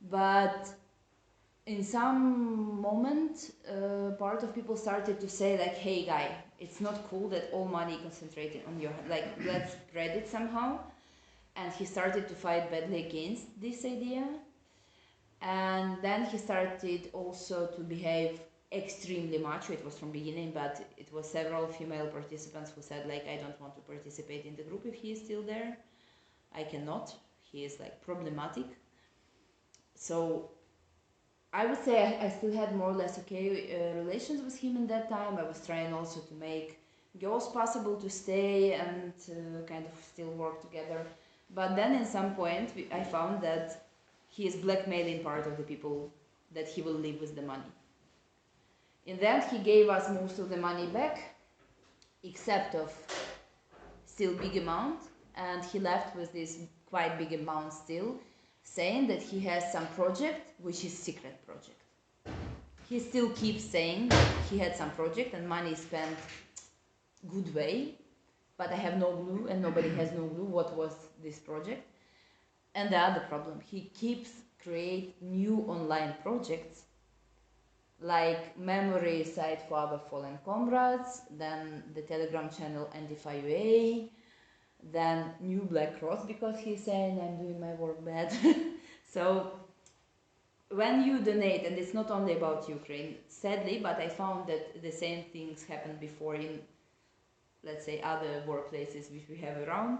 But in some moment, part of people started to say like, hey guy, it's not cool that all money concentrated on your, like, let's spread it somehow. And he started to fight badly against this idea. And then he started also to behave extremely macho. It was from beginning, but it was several female participants who said like, I don't want to participate in the group if he is still there. I cannot. He is like problematic. So I would say I still had more or less okay relations with him in that time. I was trying also to make girls possible to stay and kind of still work together. But then in some point I found that he is blackmailing part of the people that he will leave with the money. In the end he gave us most of the money back, except of still big amount, and he left with this quite big amount still, saying that he has some project which is secret project. He still keeps saying that he had some project and money spent good way, but I have no clue and nobody has no clue what was this project. And the other problem, he keeps create new online projects like memory site for our fallen comrades, then the Telegram channel NDFUA, then new Black Cross because he's saying I'm doing my work bad. So when you donate, and it's not only about Ukraine, sadly, but I found that the same things happened before in, let's say, other workplaces which we have around.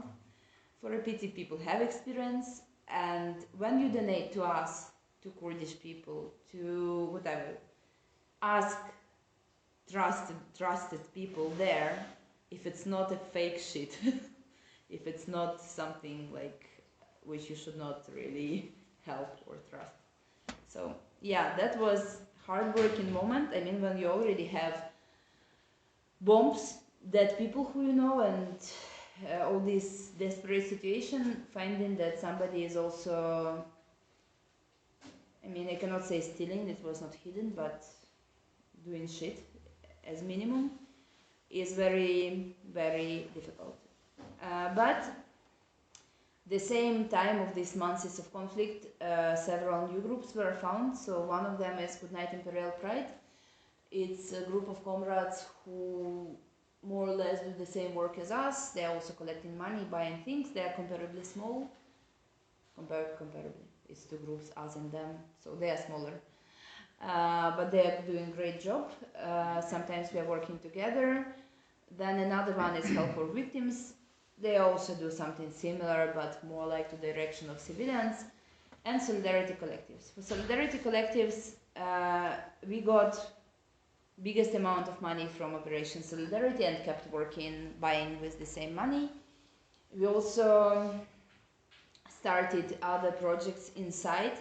For a pity, people have experience, and when you donate to us, to Kurdish people, to whatever, ask trusted people there if it's not a fake shit, if it's not something like which you should not really help or trust. So yeah, that was hard-working moment. I mean, when you already have bombs, dead people who you know, and all this desperate situation, finding that somebody is also I mean, I cannot say stealing, it was not hidden, but doing shit as minimum is very, very difficult. But the same time of these months of conflict, several new groups were found. So one of them is Goodnight Imperial Pride. It's a group of comrades who more or less do the same work as us. They are also collecting money, buying things. They are comparably small. Comparably. It's two groups, us and them, so they are smaller. But they are doing a great job. Sometimes we are working together. Then another one is Help for Victims. They also do something similar, but more like to the direction of civilians. And Solidarity Collectives. For Solidarity Collectives, we got biggest amount of money from Operation Solidarity and kept working, buying with the same money. We also started other projects inside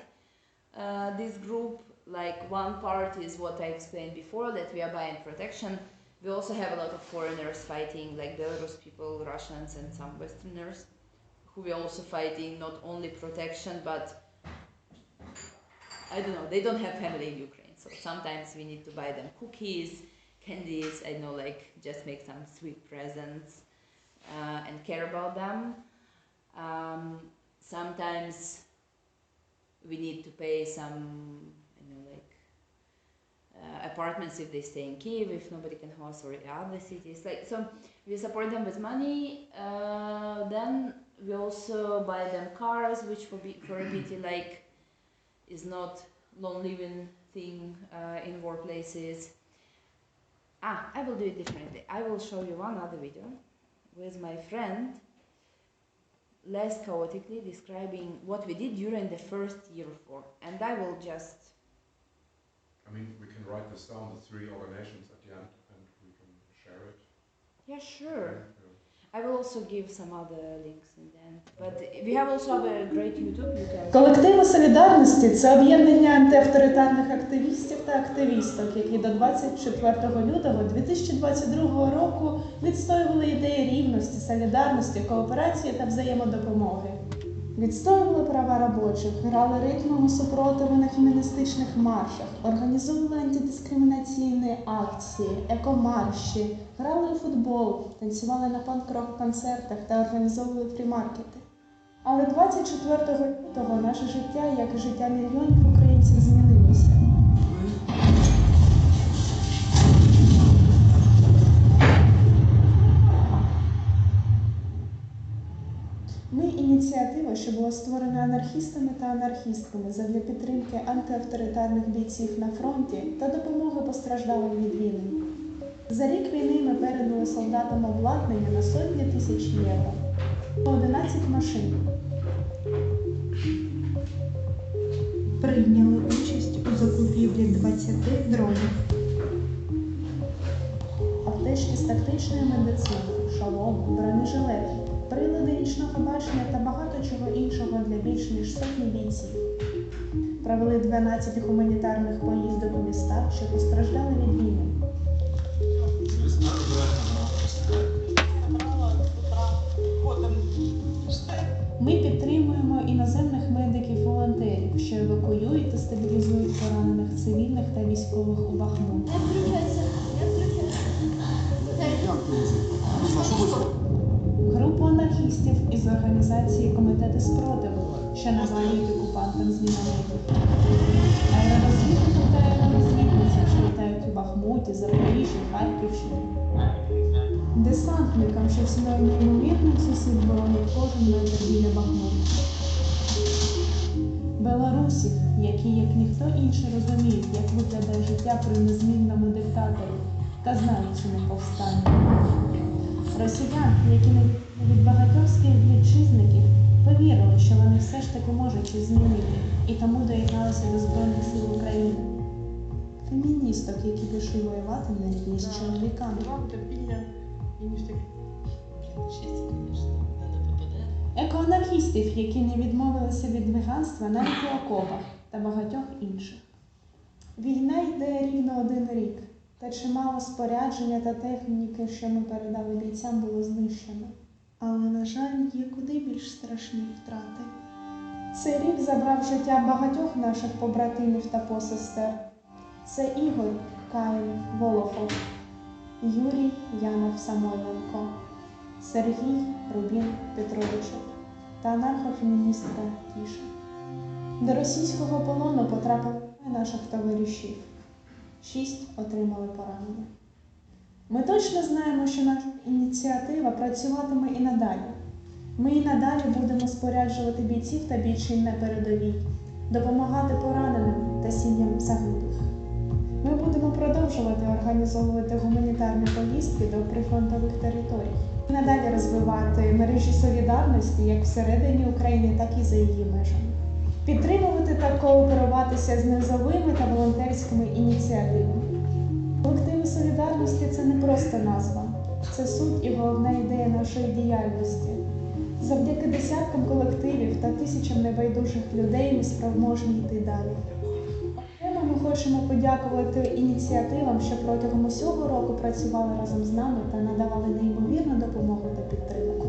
this group. Like one part is what I explained before, that we are buying protection. We also have a lot of foreigners fighting, like Belarus people, Russians and some Westerners, who we are also fighting not only protection, but I don't know, they don't have family in Ukraine. So sometimes we need to buy them cookies, candies, I know, like just make some sweet presents and care about them. Sometimes we need to pay some, apartments if they stay in Kiev, if nobody can host, or other cities. Like, so we support them with money. Then we also buy them cars, which for a pity like is not long living thing in workplaces. I will do it differently. I will show you one other video with my friend, less chaotically describing what we did during the first year of war. And I will just... I mean, we can write this down, the 3 organizations at the end, and we can share it. Yeah, sure. Yeah. I will also give some other links in the end. But we have also a great YouTube. You can... Колективи солідарності – це об'єднання антиавторитарних активістів та активісток, які до 24 лютого 2022 року відстоювали ідеї рівності, солідарності, кооперації та взаємодопомоги. Відстоювали права робочих, грали ритмом супротиву на феміністичних маршах, організовували антидискримінаційні акції, екомарші, грали у футбол, танцювали на панк-рок концертах та організовували фрімаркети. Але 24 лютого наше життя, як і життя мільйонів українців, змінилося. Ми – ініціатива, що була створена анархістами та анархістками задля підтримки антиавторитарних бійців на фронті та допомоги постраждалим від війни. За рік війни ми передали солдатам обладнання на сотні тисяч євро. 11 машин. Прийняли участь у закупівлі 20 дронів. Аптечки з тактичної медицини, шолом, бронежилети, прилади нічного бачення та багато чого іншого для більш ніж сотні бійців. Провели 12 гуманітарних поїздок у містах, що постраждали від війни. Ми підтримуємо іноземних медиків-волонтерів, що евакуюють та стабілізують поранених цивільних та військових у Бахмуті. Групу анархістів із організації Комітети спротиву, що навалюють окупантам з мінометів. Аеророзвідників та аеророзвідниців, що літають у Бахмуті, Запоріжжі, Харківщині. Десантникам, що всіма неймовірних зусиль боронять кожен метр біля Бахмуту. Білорусів, які, як ніхто інший, розуміють, як виглядає життя при незмінному диктаторі та знають, що не повстане. Росіян, які від багатьох співвітчизників повірили, що вони все ж таки можуть щось змінити, і тому доєдналися до Збройних сил України. Феміністок, які пішли воювати на рівні з чоловіками. Екоанархістів, які не відмовилися від веганства навіть у окопах та багатьох інших. Війна йде рівно 1 рік, та чимало спорядження та техніки, що ми передали бійцям, було знищено. Але, на жаль, є куди більш страшні втрати. Цей рік забрав життя багатьох наших побратимів та посестер. Це Ігор Каїн Волохов, Юрій Янов Самойленко, Сергій Рубін Петровичев та анархофеміністка Тіша. До російського полону потрапили наших товаришів. 6 отримали поранення. Ми точно знаємо, що наша ініціатива працюватиме і надалі. Ми і надалі будемо споряджувати бійців та бійчин на передовій, допомагати пораненим та сім'ям загиблих. Ми будемо продовжувати організовувати гуманітарні поїздки до прифронтових територій і надалі розвивати мережі солідарності як всередині України, так і за її межами. Підтримувати та кооперуватися з низовими та волонтерськими ініціативами. Колективи солідарності – це не просто назва, це суть і головна ідея нашої діяльності. Завдяки десяткам колективів та тисячам небайдужих людей ми спроможні йти далі. Окремо ми хочемо подякувати ініціативам, що протягом усього року працювали разом з нами та надавали неймовірну допомогу та підтримку.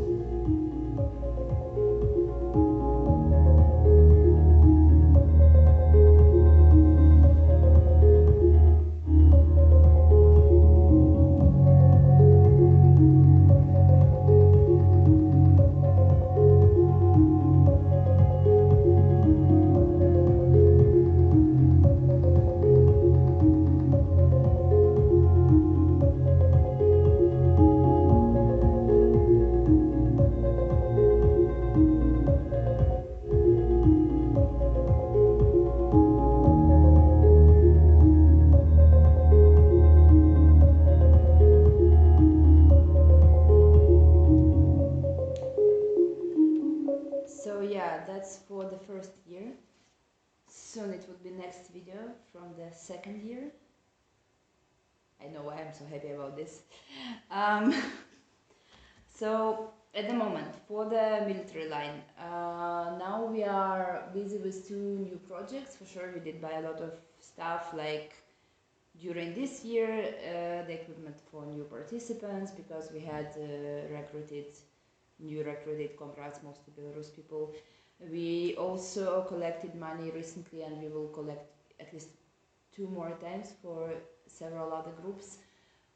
That's for the first year. Soon it would be next video from the second year. I know why I'm so happy about this. So at the moment for the military line, now we are busy with 2 new projects. For sure we did buy a lot of stuff like during this year, the equipment for new participants, because we had new recruited comrades, mostly Belarus people. We also collected money recently, and we will collect at least 2 more times for several other groups.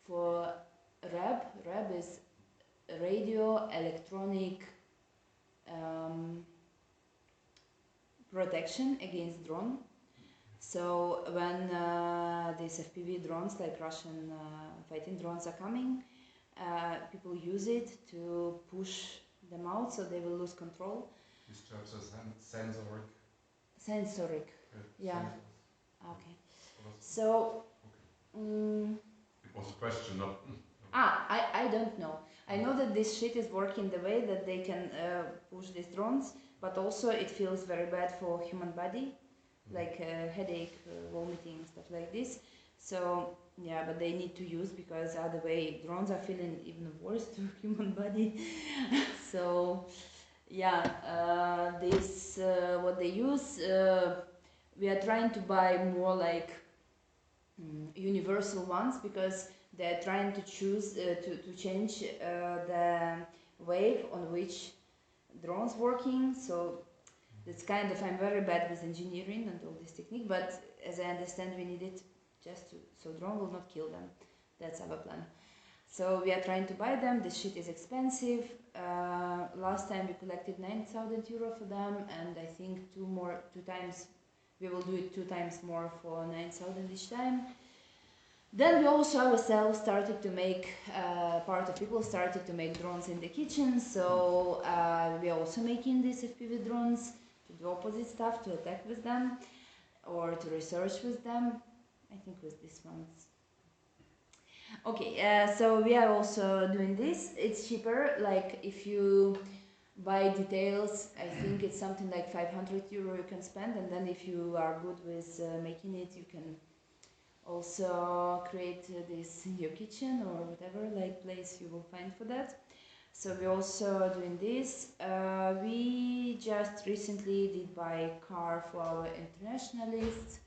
For REB is radio electronic protection against drone. So when these FPV drones, like Russian fighting drones, are coming, people use it to push them out, so they will lose control. These terms are sensoric. Sensoric, yeah. Sensors. Okay. So. It was a question, not. I don't know. I know that this shit is working the way that they can push these drones, but also it feels very bad for human body, like headache, vomiting, stuff like this. So yeah, but they need to use, because other way drones are feeling even worse to human body. So yeah, this what they use. We are trying to buy more like universal ones, because they're trying to choose to change the wave on which drones working. So it's kind of, I'm very bad with engineering and all this technique, but as I understand, we need it just to, so drone will not kill them. That's our plan. So we are trying to buy them. This shit is expensive. Last time we collected 9,000 euro for them, and I think 2 times, we will do it 2 times more for 9,000 each time. Then we also ourselves started to make, part of people started to make drones in the kitchen, so we are also making these FPV drones to do opposite stuff, to attack with them, or to research with them. I think with these ones. Okay, so we are also doing this. It's cheaper, like if you buy details, I think it's something like 500 euro you can spend, and then if you are good with making it, you can also create this in your kitchen or whatever like place you will find for that. So we're also doing this. We just recently did buy a car for our internationalists,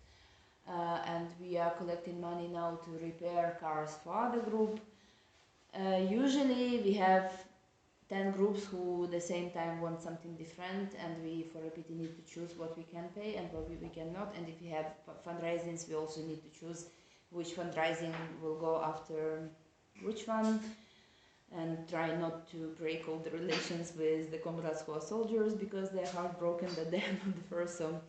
and we are collecting money now to repair cars for other group. Usually we have 10 groups who at the same time want something different, and we for a pity need to choose what we can pay and what we cannot. And if we have fundraisings, we also need to choose which fundraising will go after which one, and try not to break all the relations with the comrades who are soldiers because they're heartbroken that they are not the first. So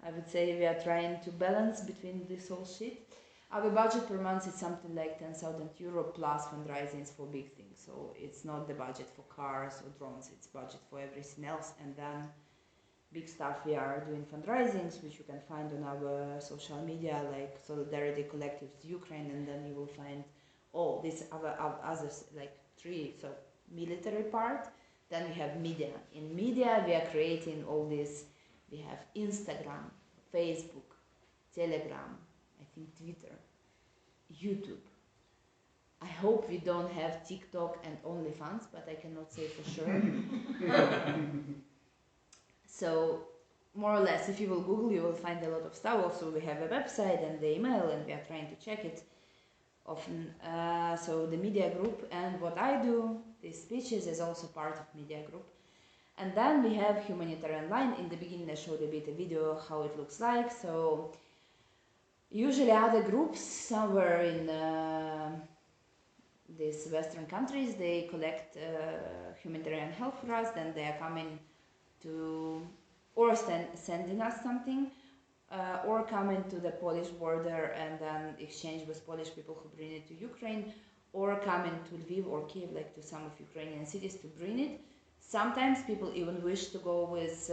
I would say we are trying to balance between this whole shit. Our budget per month is something like 10,000 euro plus fundraisings for big things. So it's not the budget for cars or drones, it's budget for everything else. And then big stuff we are doing fundraisings, which you can find on our social media, like Solidarity Collectives Ukraine, and then you will find all these others, like 3. So military part, then we have media. In media we are creating all this. We have Instagram, Facebook, Telegram, I think Twitter, YouTube. I hope we don't have TikTok and OnlyFans, but I cannot say for sure. So more or less, if you will Google, you will find a lot of stuff. Also, we have a website and the email, and we are trying to check it often. So the media group, and what I do, these speeches, is also part of media group. And then we have humanitarian line. In the beginning I showed a bit a video how it looks like. So usually other groups somewhere in these Western countries, they collect humanitarian help for us, then they are coming to, or sending us something, or coming to the Polish border and then exchange with Polish people who bring it to Ukraine, or coming to Lviv or Kiev, like to some of Ukrainian cities to bring it. Sometimes people even wish to go with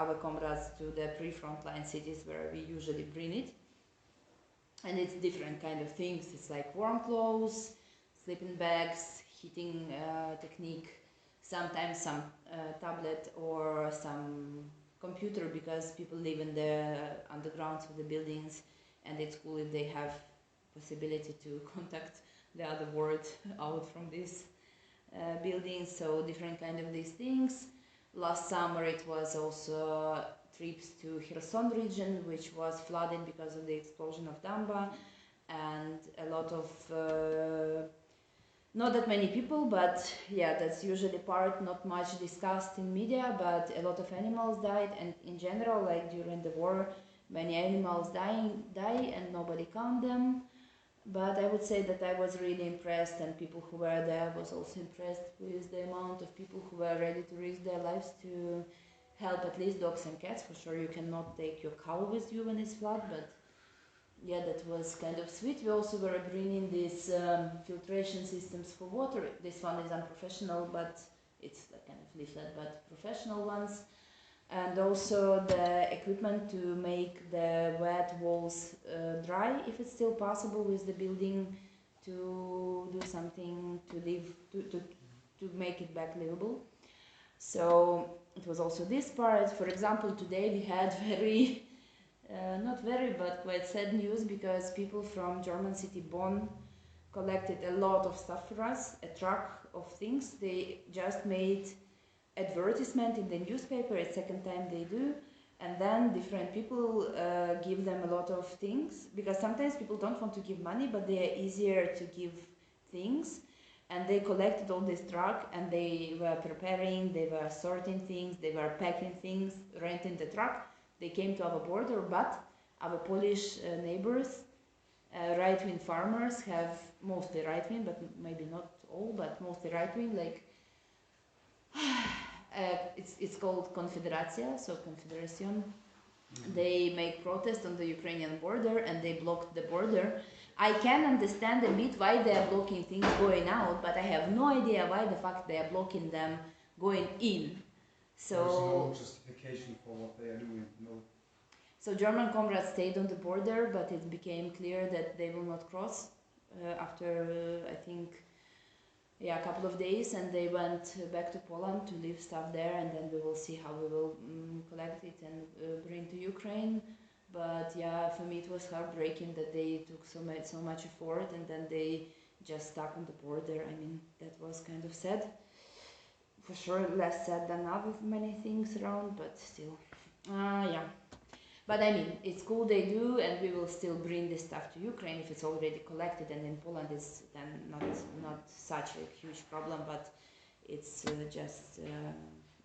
our comrades to the pre-frontline cities where we usually bring it. And it's different kind of things. It's like warm clothes, sleeping bags, heating technique, sometimes some tablet or some computer, because people live in the undergrounds of the buildings, and it's cool if they have possibility to contact the other world out from this buildings. So different kind of these things. Last summer it was also trips to Kherson region, which was flooded because of the explosion of Damba, and a lot of not that many people, but yeah, that's usually part not much discussed in media, but a lot of animals died, and in general, like during the war, many animals die and nobody count them. But I would say that I was really impressed, and people who were there was also impressed with the amount of people who were ready to risk their lives to help at least dogs and cats. For sure you cannot take your cow with you when it's flood, but yeah, that was kind of sweet. We also were bringing these filtration systems for water. This one is unprofessional, but it's a kind of leaflet, but professional ones. And also the equipment to make the wet walls dry, if it's still possible with the building, to do something to live, to make it back livable. So it was also this part. For example, today we had very, not very, but quite sad news, because people from German city Bonn collected a lot of stuff for us, a truck of things. They just made advertisement in the newspaper, it's second time they do, and then different people give them a lot of things, because sometimes people don't want to give money, but they are easier to give things. And they collected all this truck, and they were preparing, they were sorting things, they were packing things, renting the truck. They came to our border, but our Polish neighbors, right-wing farmers, have mostly right-wing, but maybe not all, but mostly right-wing, like it's called Konfederacja, so Confederation. They make protest on the Ukrainian border, and they blocked the border. I can understand a bit why they are blocking things going out, but I have no idea why the fact they are blocking them going in. So there's no justification for what they are doing. No. So German comrades stayed on the border, but it became clear that they will not cross after I think a couple of days, and they went back to Poland to leave stuff there, and then we will see how we will collect it and bring to Ukraine. But yeah, for me it was heartbreaking that they took so much effort, and then they just stuck on the border. I mean, that was kind of sad. For sure less sad than other many things around, but still. Yeah. But I mean, it's cool they do, and we will still bring this stuff to Ukraine if it's already collected, and in Poland it's then not such a huge problem, but It's just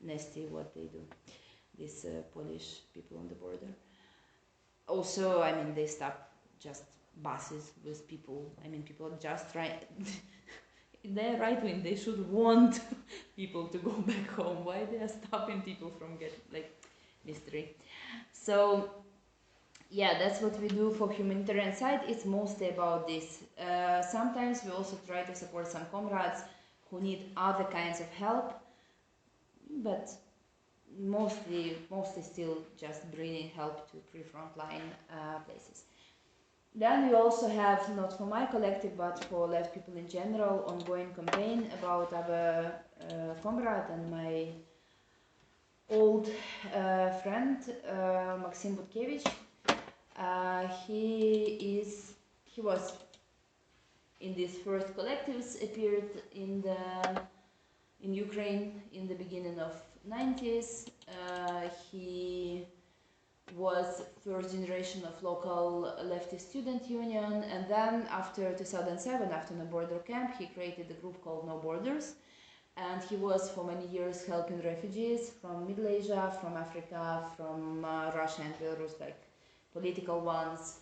nasty what they do, these Polish people on the border. Also, I mean, they stop just buses with people. I mean, people just try. They're right wing. They should want people to go back home. Why they are stopping people from getting like mystery? So yeah, that's what we do for humanitarian side. It's mostly about this. Sometimes we also try to support some comrades who need other kinds of help, but mostly still just bringing help to pre-frontline places. Then we also have, not for my collective, but for left people in general, ongoing campaign about our comrade and my old friend, Maxim Butkevich. He was in these first collectives, appeared in Ukraine in the beginning of 90s. He was first generation of local leftist student union, and then after 2007, after the border camp, he created a group called No Borders, and he was for many years helping refugees from Middle Asia, from Africa, from Russia and Belarus, like political ones,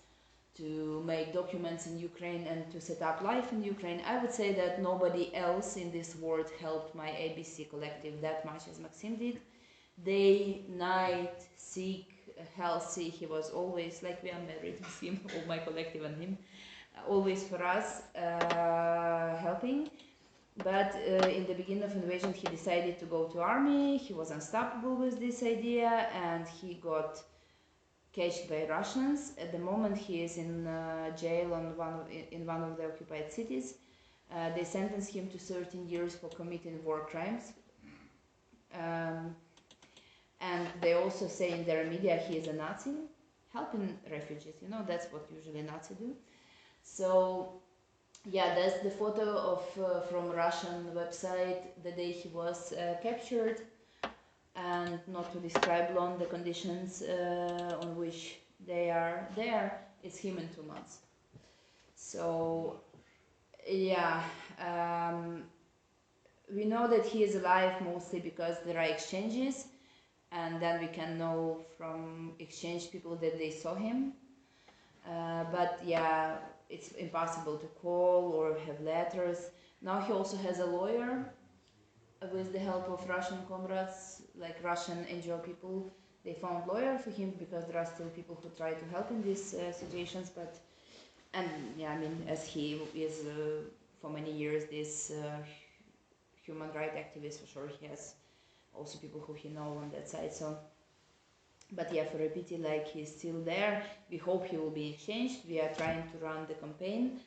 to make documents in Ukraine and to set up life in Ukraine. I would say that nobody else in this world helped my ABC collective that much as Maxim did. Day, night, sick, healthy, he was always, like we are married with him, all my collective and him, always for us, helping. But in the beginning of invasion, he decided to go to army. He was unstoppable with this idea, and he got catched by Russians. At the moment, he is in jail in one of the occupied cities. They sentenced him to 13 years for committing war crimes. And they also say in their media he is a Nazi, helping refugees. You know, that's what usually Nazis do. So, yeah, that's the photo of from Russian website the day he was captured, and not to describe long the conditions on which they are there. It's him in 2 months. So, yeah. We know that he is alive mostly because there are exchanges, and then we can know from exchange people that they saw him. But yeah, it's impossible to call or have letters. Now he also has a lawyer with the help of Russian comrades, like Russian NGO people. They found lawyer for him because there are still people who try to help in these situations. But, and yeah, I mean, as he is for many years this human rights activist, for sure he has also people who he know on that side. So, but yeah, for a pity, like he's still there. We hope he will be exchanged. We are trying to run the campaign,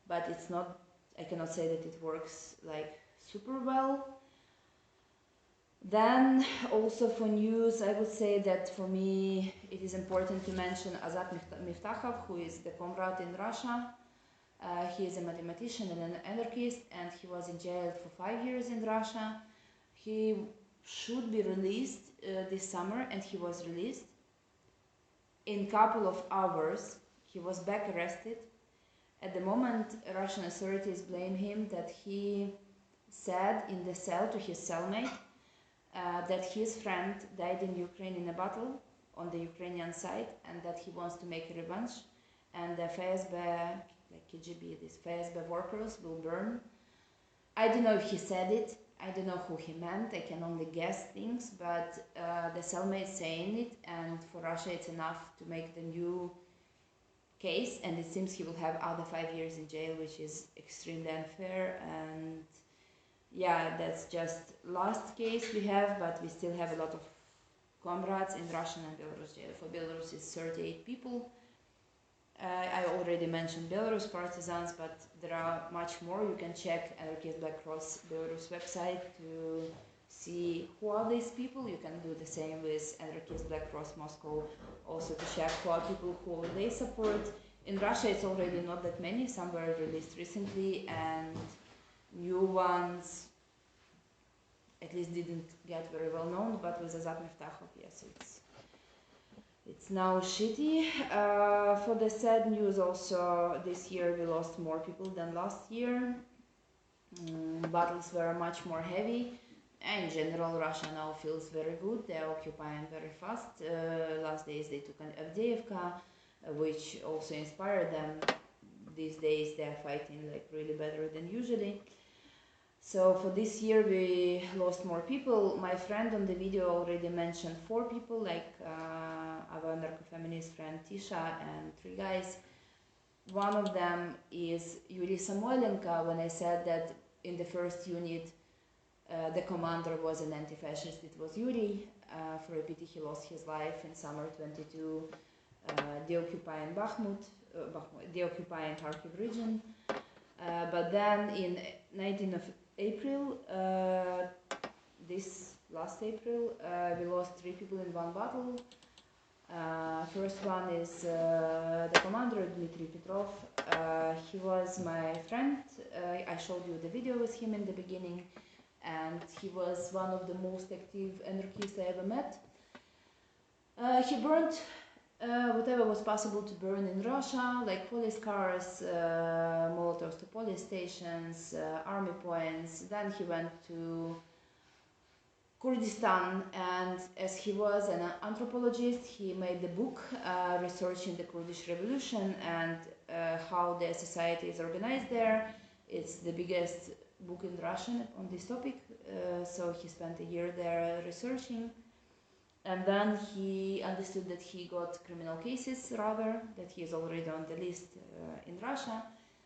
but it's not, I cannot say that it works like super well. Then also for news, I would say that for me it is important to mention Azat Miftakhov, who is the comrade in Russia. He is a mathematician and an anarchist, and he was in jail for 5 years in Russia. He should be released this summer, and he was released. In a couple of hours, he was back arrested. At the moment, Russian authorities blame him that he said in the cell to his cellmate that his friend died in Ukraine in a battle on the Ukrainian side, and that he wants to make a revenge, and the FSB, like KGB, these FSB workers will burn. I don't know if he said it. I don't know who he meant. I can only guess things, but the cellmate saying it, and for Russia it's enough to make the new case, and it seems he will have other 5 years in jail, which is extremely unfair. And yeah, that's just last case we have, but we still have a lot of comrades in Russian and Belarus jail. For Belarus it's 38 people. I already mentioned Belarus partisans, but there are much more. You can check Anarchist Black Cross Belarus website to see who are these people. You can do the same with Anarchist Black Cross Moscow, also to check who are people who they support. In Russia it's already not that many. Some were released recently, and new ones at least didn't get very well known, but with Azat Miftakhov, yes, it's now shitty. For the sad news also, this year we lost more people than last year. battles were much more heavy. In general, Russia now feels very good. They are occupying very fast. Last days they took Avdiivka, which also inspired them. These days they are fighting like really better than usually. So for this year we lost more people. My friend on the video already mentioned 4 people, like our anarcho-feminist friend Tisha and 3 guys. One of them is Yuri Samoilenko. When I said that in the first unit the commander was an anti-fascist, it was Yuri. For a pity he lost his life in summer 22, deoccupying Bakhmut, deoccupying Kharkiv region. But then in 19th of April, this last April, we lost 3 people in one battle. First one is the commander, Dmitry Petrov. He was my friend. I showed you the video with him in the beginning, and he was one of the most active anarchists I ever met. He burned whatever was possible to burn in Russia, like police cars, Molotovs to police stations, army points. Then he went to Kurdistan, and as he was an anthropologist, he made the book researching the Kurdish revolution and how the society is organized there. It's the biggest book in Russian on this topic, so he spent a year there researching. And then he understood that he got criminal cases, rather, that he is already on the list in Russia.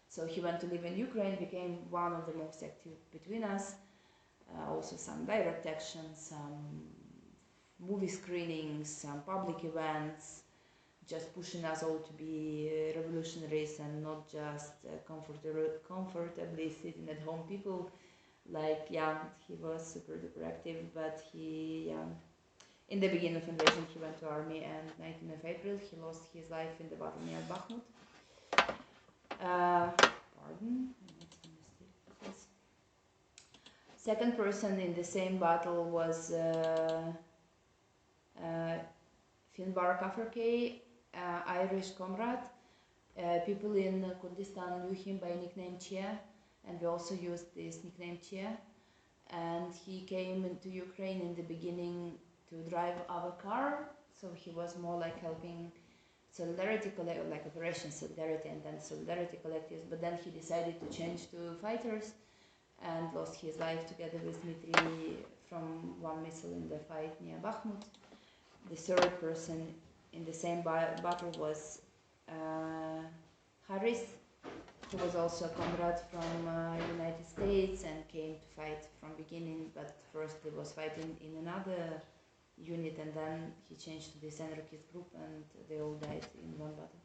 So he went to live in Ukraine, became one of the most active between us. Also some direct action, some movie screenings, some public events, just pushing us all to be revolutionaries and not just comfortably sitting at home people. Like, yeah, he was super duper active, but he, in the beginning of invasion, he went to army, and 19th of April, he lost his life in the battle near Bakhmut. Pardon, I made some mistake with this. Second person in the same battle was Finbar Kafarkey, Irish comrade. People in Kurdistan knew him by nickname Chia, and we also used this nickname Chia. And he came into Ukraine in the beginning to drive our car, so he was more like helping Solidarity Collective, like Operation Solidarity and then Solidarity Collectives, but then he decided to change to fighters and lost his life together with Dmitry from one missile in the fight near Bakhmut. The third person in the same battle was Harris, who was also a comrade from United States and came to fight from beginning, but first he was fighting in another unit, and then he changed to this anarchist group, and they all died in one battle.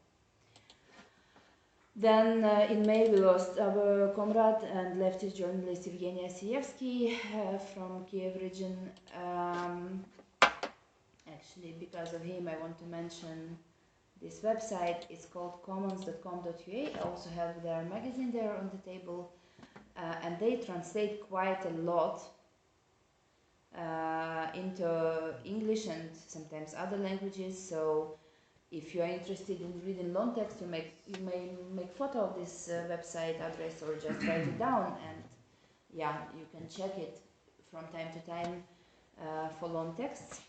Then in May we lost our comrade and leftist journalist Evgeny Asiyevsky from Kiev region. Actually, because of him, I want to mention this website. It's called commons.com.ua. I also have their magazine there on the table, and they translate quite a lot into English and sometimes other languages. So if you are interested in reading long text, you may make photo of this website address or just write it down, and yeah, you can check it from time to time for long texts.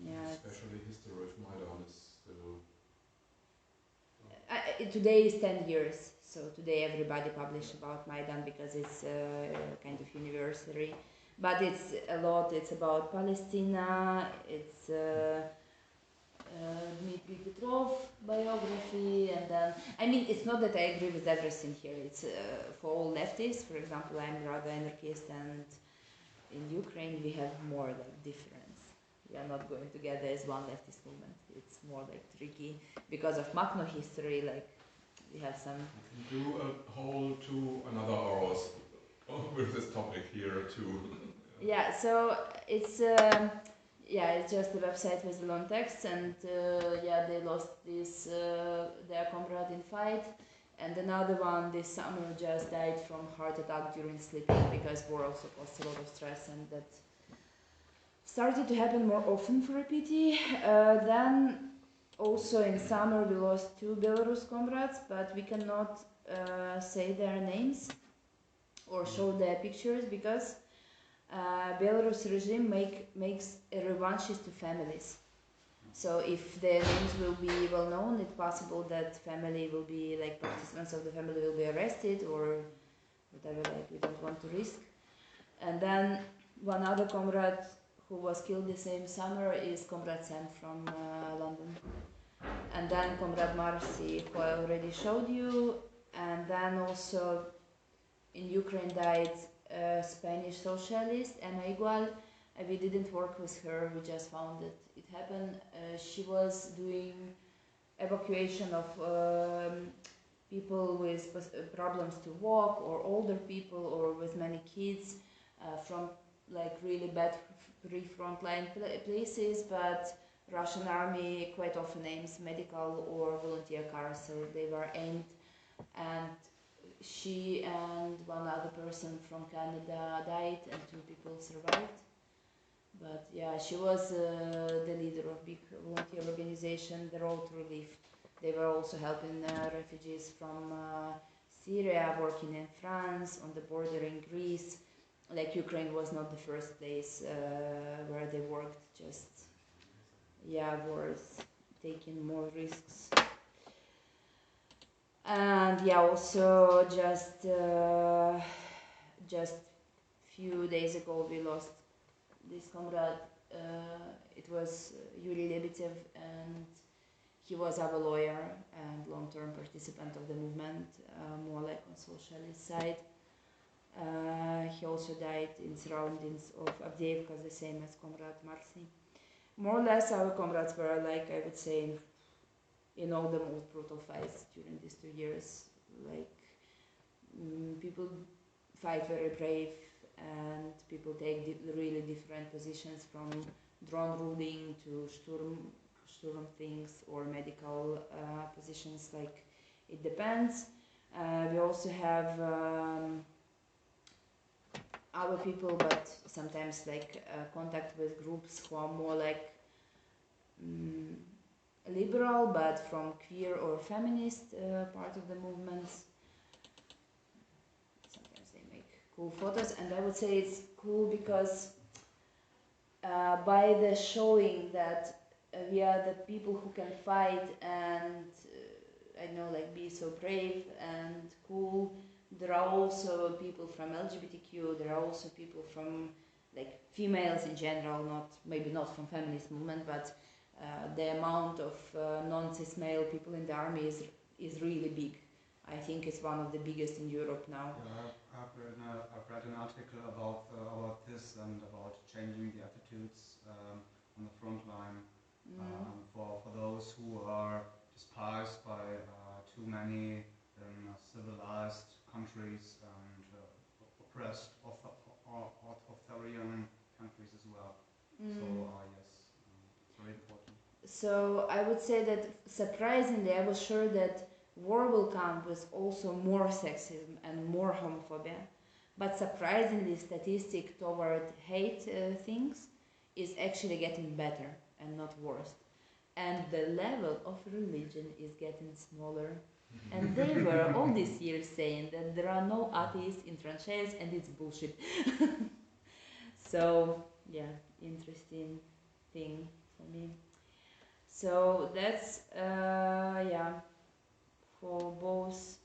Yeah, especially history of Maidan is still... today is 10 years, so today everybody publish about Maidan because it's kind of universally. But it's a lot, it's about Palestine, it's Dmitry Petrov biography, and then, I mean, it's not that I agree with everything here, it's for all leftists. For example, I'm rather anarchist, and in Ukraine we have more like difference. We are not going together as one leftist movement. It's more like tricky because of Makhno history, like we have some... We can do a whole 2 another hours with this topic here too. Yeah, so it's yeah, it's just a website with long text, and yeah, they lost this their comrade in fight, and another one this summer just died from heart attack during sleeping because war also caused a lot of stress, and that started to happen more often for a pity. Then also in summer we lost 2 Belarus comrades, but we cannot say their names or show their pictures because Belarus regime makes revanches to families. So if their names will be well known, it's possible that family will be, like, participants of the family will be arrested or whatever, like, we don't want to risk. And then one other comrade who was killed the same summer is Comrade Sam from London. And then Comrade Marcy, who I already showed you. And then also in Ukraine died a Spanish socialist, Emma Igual. We didn't work with her, we just found that it happened. She was doing evacuation of people with problems to walk, or older people, or with many kids from, like, really bad pre-frontline places, but Russian army quite often aims medical or volunteer cars, so they were aimed, and she and one other person from Canada died and 2 people survived. But yeah, she was the leader of big volunteer organization, the Road to Relief. They were also helping refugees from Syria, working in France, on the border in Greece. Like, Ukraine was not the first place where they worked, just, yeah, was taking more risks. And yeah, also just few days ago we lost this comrade. It was Yuri Lebedyev, and he was our lawyer and long-term participant of the movement, more like on socialist side. He also died in surroundings of Avdiivka, the same as Comrade Marcy. More or less our comrades were, like, I would say, in all the most brutal fights during these 2 years. Like, people fight very brave, and people take really different positions, from drone ruling to Sturm things or medical positions, like, it depends. We also have our people, but sometimes, like, contact with groups who are more like liberal, but from queer or feminist part of the movements. Sometimes they make cool photos, and I would say it's cool because by the showing that we are the people who can fight and I know, like, be so brave and cool. There are also people from LGBTQ, there are also people from, like, females in general, maybe not from feminist movement, but the amount of non-cis male people in the army is really big. I think it's one of the biggest in Europe now. Yeah, I've read an article about this and about changing the attitudes on the front line for those who are despised by too many civilized countries and oppressed authoritarian countries as well. So yes, it's very important. So I would say that surprisingly, I was sure that war will come with also more sexism and more homophobia, but surprisingly, statistic toward hate things is actually getting better and not worse. And the level of religion is getting smaller. And they were all these years saying that there are no atheists in trancheas and it's bullshit. So yeah, interesting thing for me. So that's yeah, for both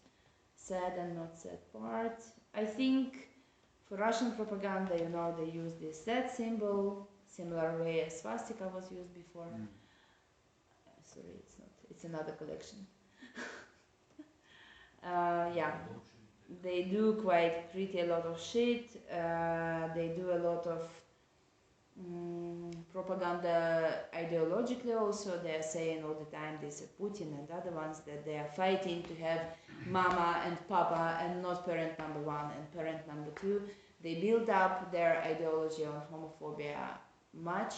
sad and not sad part. I think for Russian propaganda, you know, they use this Z symbol, similar way as swastika was used before. Sorry, it's not. It's another collection. Yeah, they do quite pretty a lot of shit. They do a lot of propaganda ideologically also. They are saying all the time, this Putin and other ones, that they are fighting to have mama and papa and not parent number 1 and parent number 2. They build up their ideology on homophobia much.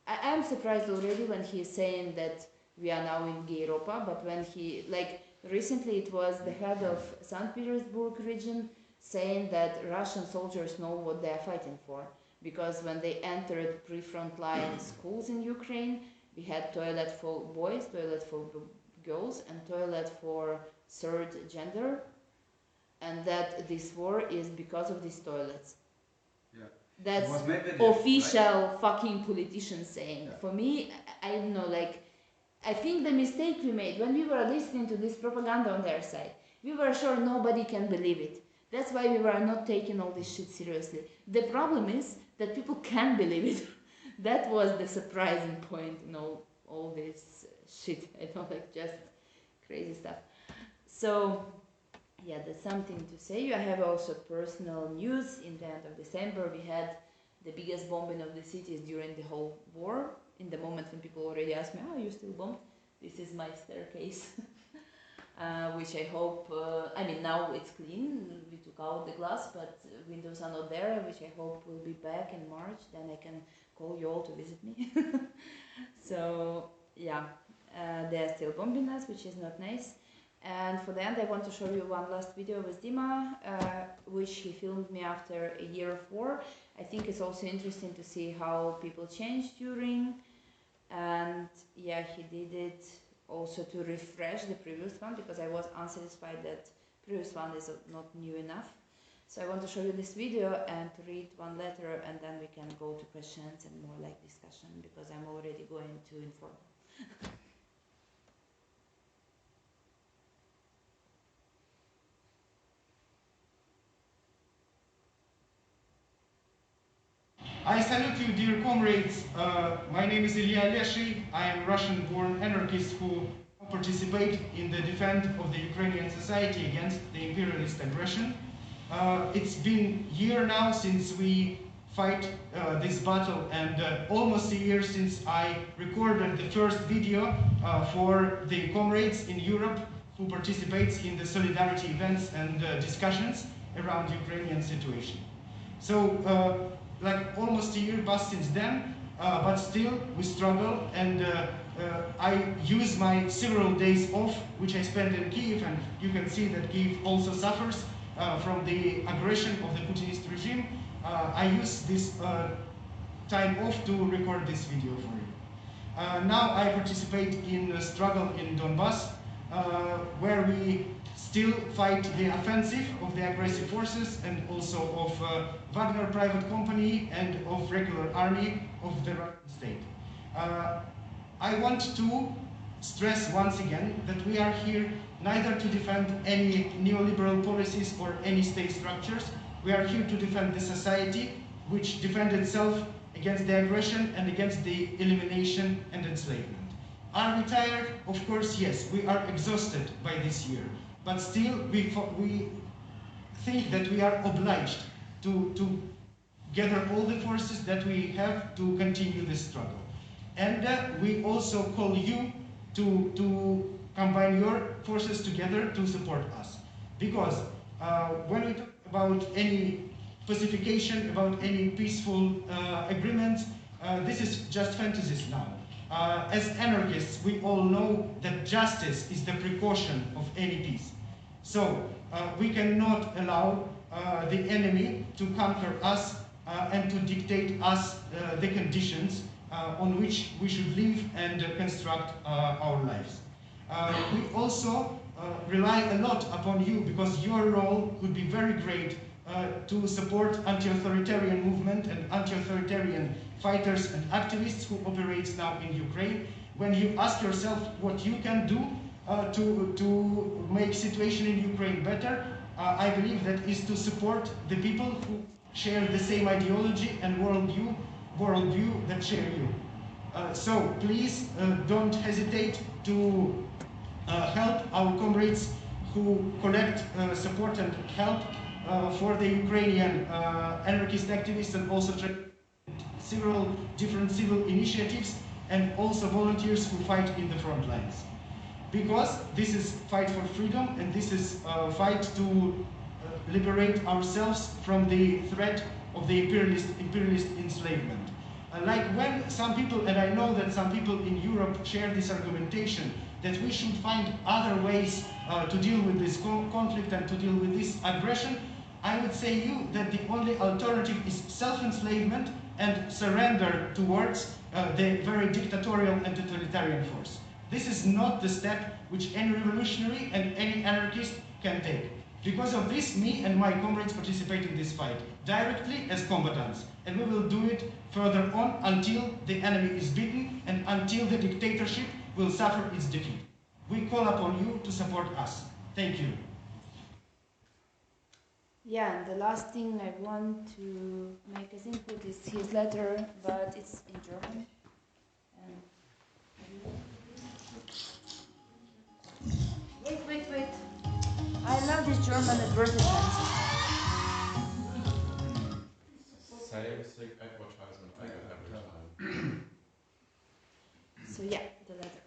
I'm surprised already when he's saying that we are now in gay Europa, but when he, like, recently it was the head of St. Petersburg region saying that Russian soldiers know what they are fighting for, because when they entered pre-frontline schools in Ukraine, we had toilet for boys, toilet for girls and toilet for third gender, and that this war is because of these toilets. Yeah. That's It was Medvedev, official fucking politician saying. Yeah. For me, I don't know, like, I think the mistake we made when we were listening to this propaganda on their side, we were sure nobody can believe it. That's why we were not taking all this shit seriously. The problem is that people can believe it. That was the surprising point in all this shit. I don't like, just crazy stuff. So, yeah, that's something to say. I have also personal news. In the end of December, we had the biggest bombing of the cities during the whole war. In the moment when people already asked me, "Oh, you still bomb?" This is my staircase, which I hope. I mean, now it's clean. We took out the glass, but windows are not there, which I hope will be back in March. Then I can call you all to visit me. So yeah, they are still bombing us, which is not nice. And for the end, I want to show you one last video with Dima, which he filmed me after a year of war. I think it's also interesting to see how people changed during. And yeah, he did it also to refresh the previous one, because I was unsatisfied that previous one is not new enough. So I want to show you this video and to read one letter, and then we can go to questions and more like discussion, because I'm already going to informal. I salute you, dear comrades. My name is Ilya Leshy. I am a Russian-born anarchist who participate in the defense of the Ukrainian society against the imperialist aggression. It's been a year now since we fight this battle, and almost a year since I recorded the first video for the comrades in Europe who participates in the solidarity events and discussions around the Ukrainian situation. So, like almost a year passed since then, but still we struggle, and I use my several days off, which I spent in Kiev, and you can see that Kiev also suffers from the aggression of the Putinist regime. I use this time off to record this video for you. Now I participate in a struggle in Donbass, where we still fight the offensive of the aggressive forces and also of Wagner private company and of regular army of the Russian state. I want to stress once again that we are here neither to defend any neoliberal policies or any state structures. We are here to defend the society which defends itself against the aggression and against the elimination and enslavement. Are we tired? Of course, yes. We are exhausted by this year. But still, we think that we are obliged to gather all the forces that we have to continue this struggle. And we also call you to combine your forces together to support us. Because when we talk about any pacification, about any peaceful agreement, this is just fantasies now. As anarchists, we all know that justice is the precaution of any peace. So we cannot allow the enemy to conquer us and to dictate us the conditions on which we should live and construct our lives. We also rely a lot upon you, because your role could be very great to support anti-authoritarian movement and anti-authoritarian fighters and activists who operate now in Ukraine. When you ask yourself what you can do to make situation in Ukraine better, I believe that is to support the people who share the same ideology and worldview that share you. So please don't hesitate to help our comrades who collect support and help for the Ukrainian anarchist activists, and also several different civil initiatives, and also volunteers who fight in the front lines. Because this is fight for freedom, and this is a fight to liberate ourselves from the threat of the imperialist enslavement. Like when some people, and I know that some people in Europe share this argumentation, that we should find other ways to deal with this conflict and to deal with this aggression, I would say you that the only alternative is self-enslavement and surrender towards the very dictatorial and totalitarian force. This is not the step which any revolutionary and any anarchist can take. Because of this, me and my comrades participate in this fight, directly as combatants, and we will do it further on until the enemy is beaten and until the dictatorship will suffer its defeat. We call upon you to support us. Thank you. Yeah, and the last thing I want to make as input is his letter, but it's in German. And wait. I love these German advertisements. Same thing advertisement I get every time. So yeah, the letter.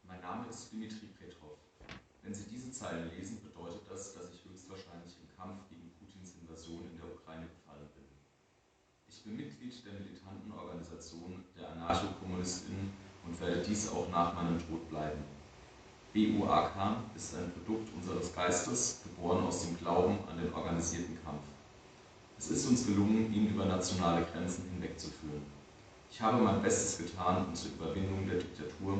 Mein Name ist Dmitri Petrov. Wenn Sie diese Zeilen lesen, bedeutet das, dass ich höchstwahrscheinlich im Kampf gegen Putins Invasion in der Ukraine gefallen bin. Ich bin Mitglied der militanten Organisation der Anarcho-Kommunistinnen und werde dies auch nach meinem Tod bleiben. BUAK ist ein Produkt unseres Geistes, geboren aus dem Glauben an den organisierten Kampf. Es ist uns gelungen, ihn über nationale Grenzen hinwegzuführen. Ich habe mein Bestes getan, um zur Überwindung der Diktatur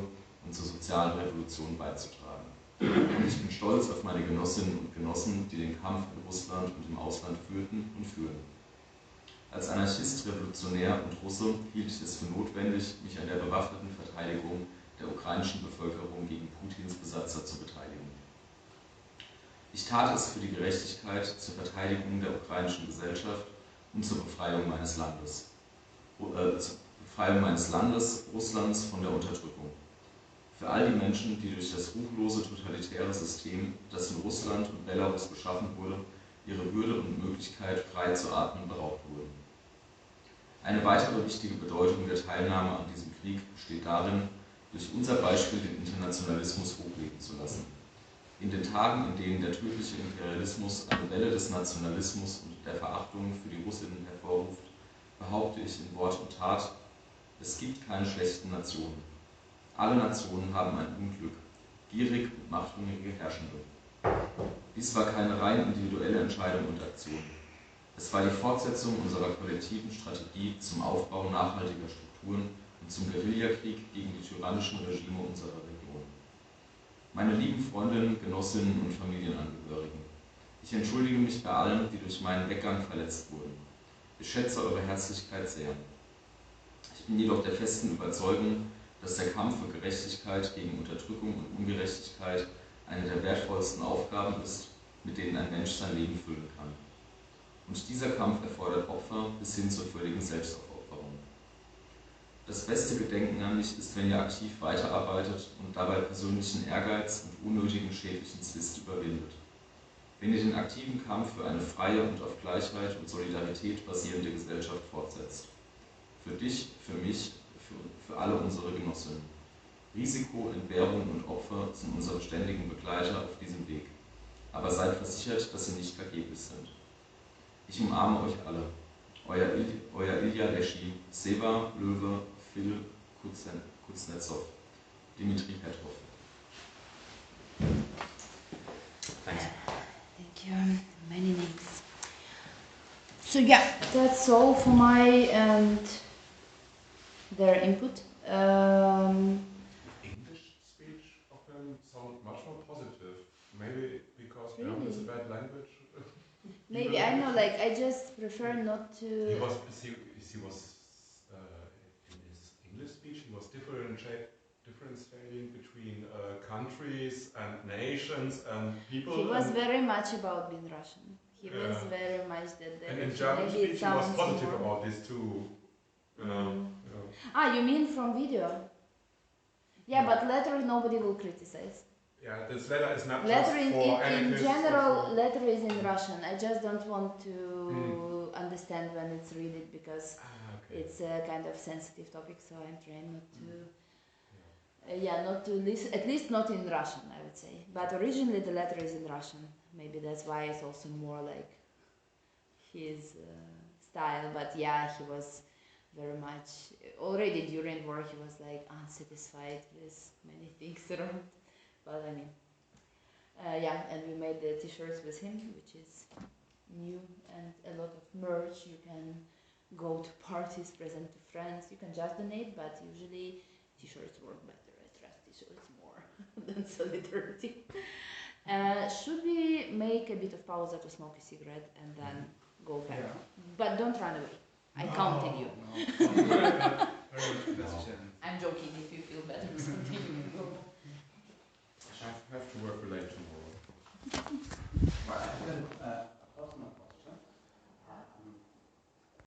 und zur sozialen Revolution beizutragen. Und ich bin stolz auf meine Genossinnen und Genossen, die den Kampf in Russland und im Ausland führten und führen. Als Anarchist, Revolutionär und Russe hielt ich es für notwendig, mich an der bewaffneten Verteidigung der ukrainischen Bevölkerung gegen Putins Besatzer zu beteiligen. Ich tat es für die Gerechtigkeit, zur Verteidigung der ukrainischen Gesellschaft und zur Befreiung meines Landes. Russlands von der Unterdrückung. Für all die Menschen, die durch das ruchlose totalitäre System, das in Russland und Belarus geschaffen wurde, ihre Würde und Möglichkeit, frei zu atmen, beraubt wurden. Eine weitere wichtige Bedeutung der Teilnahme an diesem Krieg besteht darin, durch unser Beispiel den Internationalismus hochleben zu lassen. In den Tagen, in denen der tödliche Imperialismus eine Welle des Nationalismus und der Verachtung für die Russinnen hervorruft, behaupte ich in Wort und Tat, es gibt keine schlechten Nationen. Alle Nationen haben ein Unglück, gierig und machthungrige Herrschende. Dies war keine rein individuelle Entscheidung und Aktion. Es war die Fortsetzung unserer kollektiven Strategie zum Aufbau nachhaltiger Strukturen und zum Guerillakrieg gegen die tyrannischen Regime unserer Region. Meine lieben Freundinnen, Genossinnen und Familienangehörigen, ich entschuldige mich bei allen, die durch meinen Weggang verletzt wurden. Ich schätze eure Herzlichkeit sehr. Ich bin jedoch der festen Überzeugung, dass der Kampf für Gerechtigkeit gegen Unterdrückung und Ungerechtigkeit eine der wertvollsten Aufgaben ist, mit denen ein Mensch sein Leben füllen kann. Und dieser Kampf erfordert Opfer bis hin zur völligen Selbstaufopferung. Das beste Gedenken an mich ist, wenn ihr aktiv weiterarbeitet und dabei persönlichen Ehrgeiz und unnötigen schädlichen Zwist überwindet. Wenn ihr den aktiven Kampf für eine freie und auf Gleichheit und Solidarität basierende Gesellschaft fortsetzt. Für dich, für mich, für alle unsere Genossinnen. Risiko, Entbehrung und Opfer sind unsere ständigen Begleiter auf diesem Weg. Aber seid versichert, dass sie nicht vergeblich sind. Ich umarme euch alle. Euer Ilja Leschi, Seva, Löwe, Phil Kuznetsov, Dmitri Petrov. Thank you. Many names. So yeah, that's all for my and their input. English speech of him sound much more positive. Maybe because Really? German is a bad language. Maybe I know, like I just prefer not to. He was in his English speech. He was differentiating between countries and nations and people. He was very much about being Russian. He was very much that. And in German speech, he was positive about this too. Ah, you mean from video? Yeah, but later nobody will criticize. Yeah, this letter is not letter just for in general, letter is in Russian. I just don't want to understand when it's read it because it's a kind of sensitive topic, so I'm trying not to. Not to listen. At least not in Russian, I would say. But originally the letter is in Russian. Maybe that's why it's also more like his style. But yeah, he was very much already during war. He was like unsatisfied with many things around. But I mean, and we made the t-shirts with him, which is new, and a lot of merch you can go to parties, present to friends. You can just donate, but usually t-shirts work better. I trust t-shirts more than solidarity. Should we make a bit of pause to smoke a cigarette and then go back? Yeah. But don't run away. I counted you. I'm joking. If you feel better, just continue to go. I have to work late tomorrow. Right,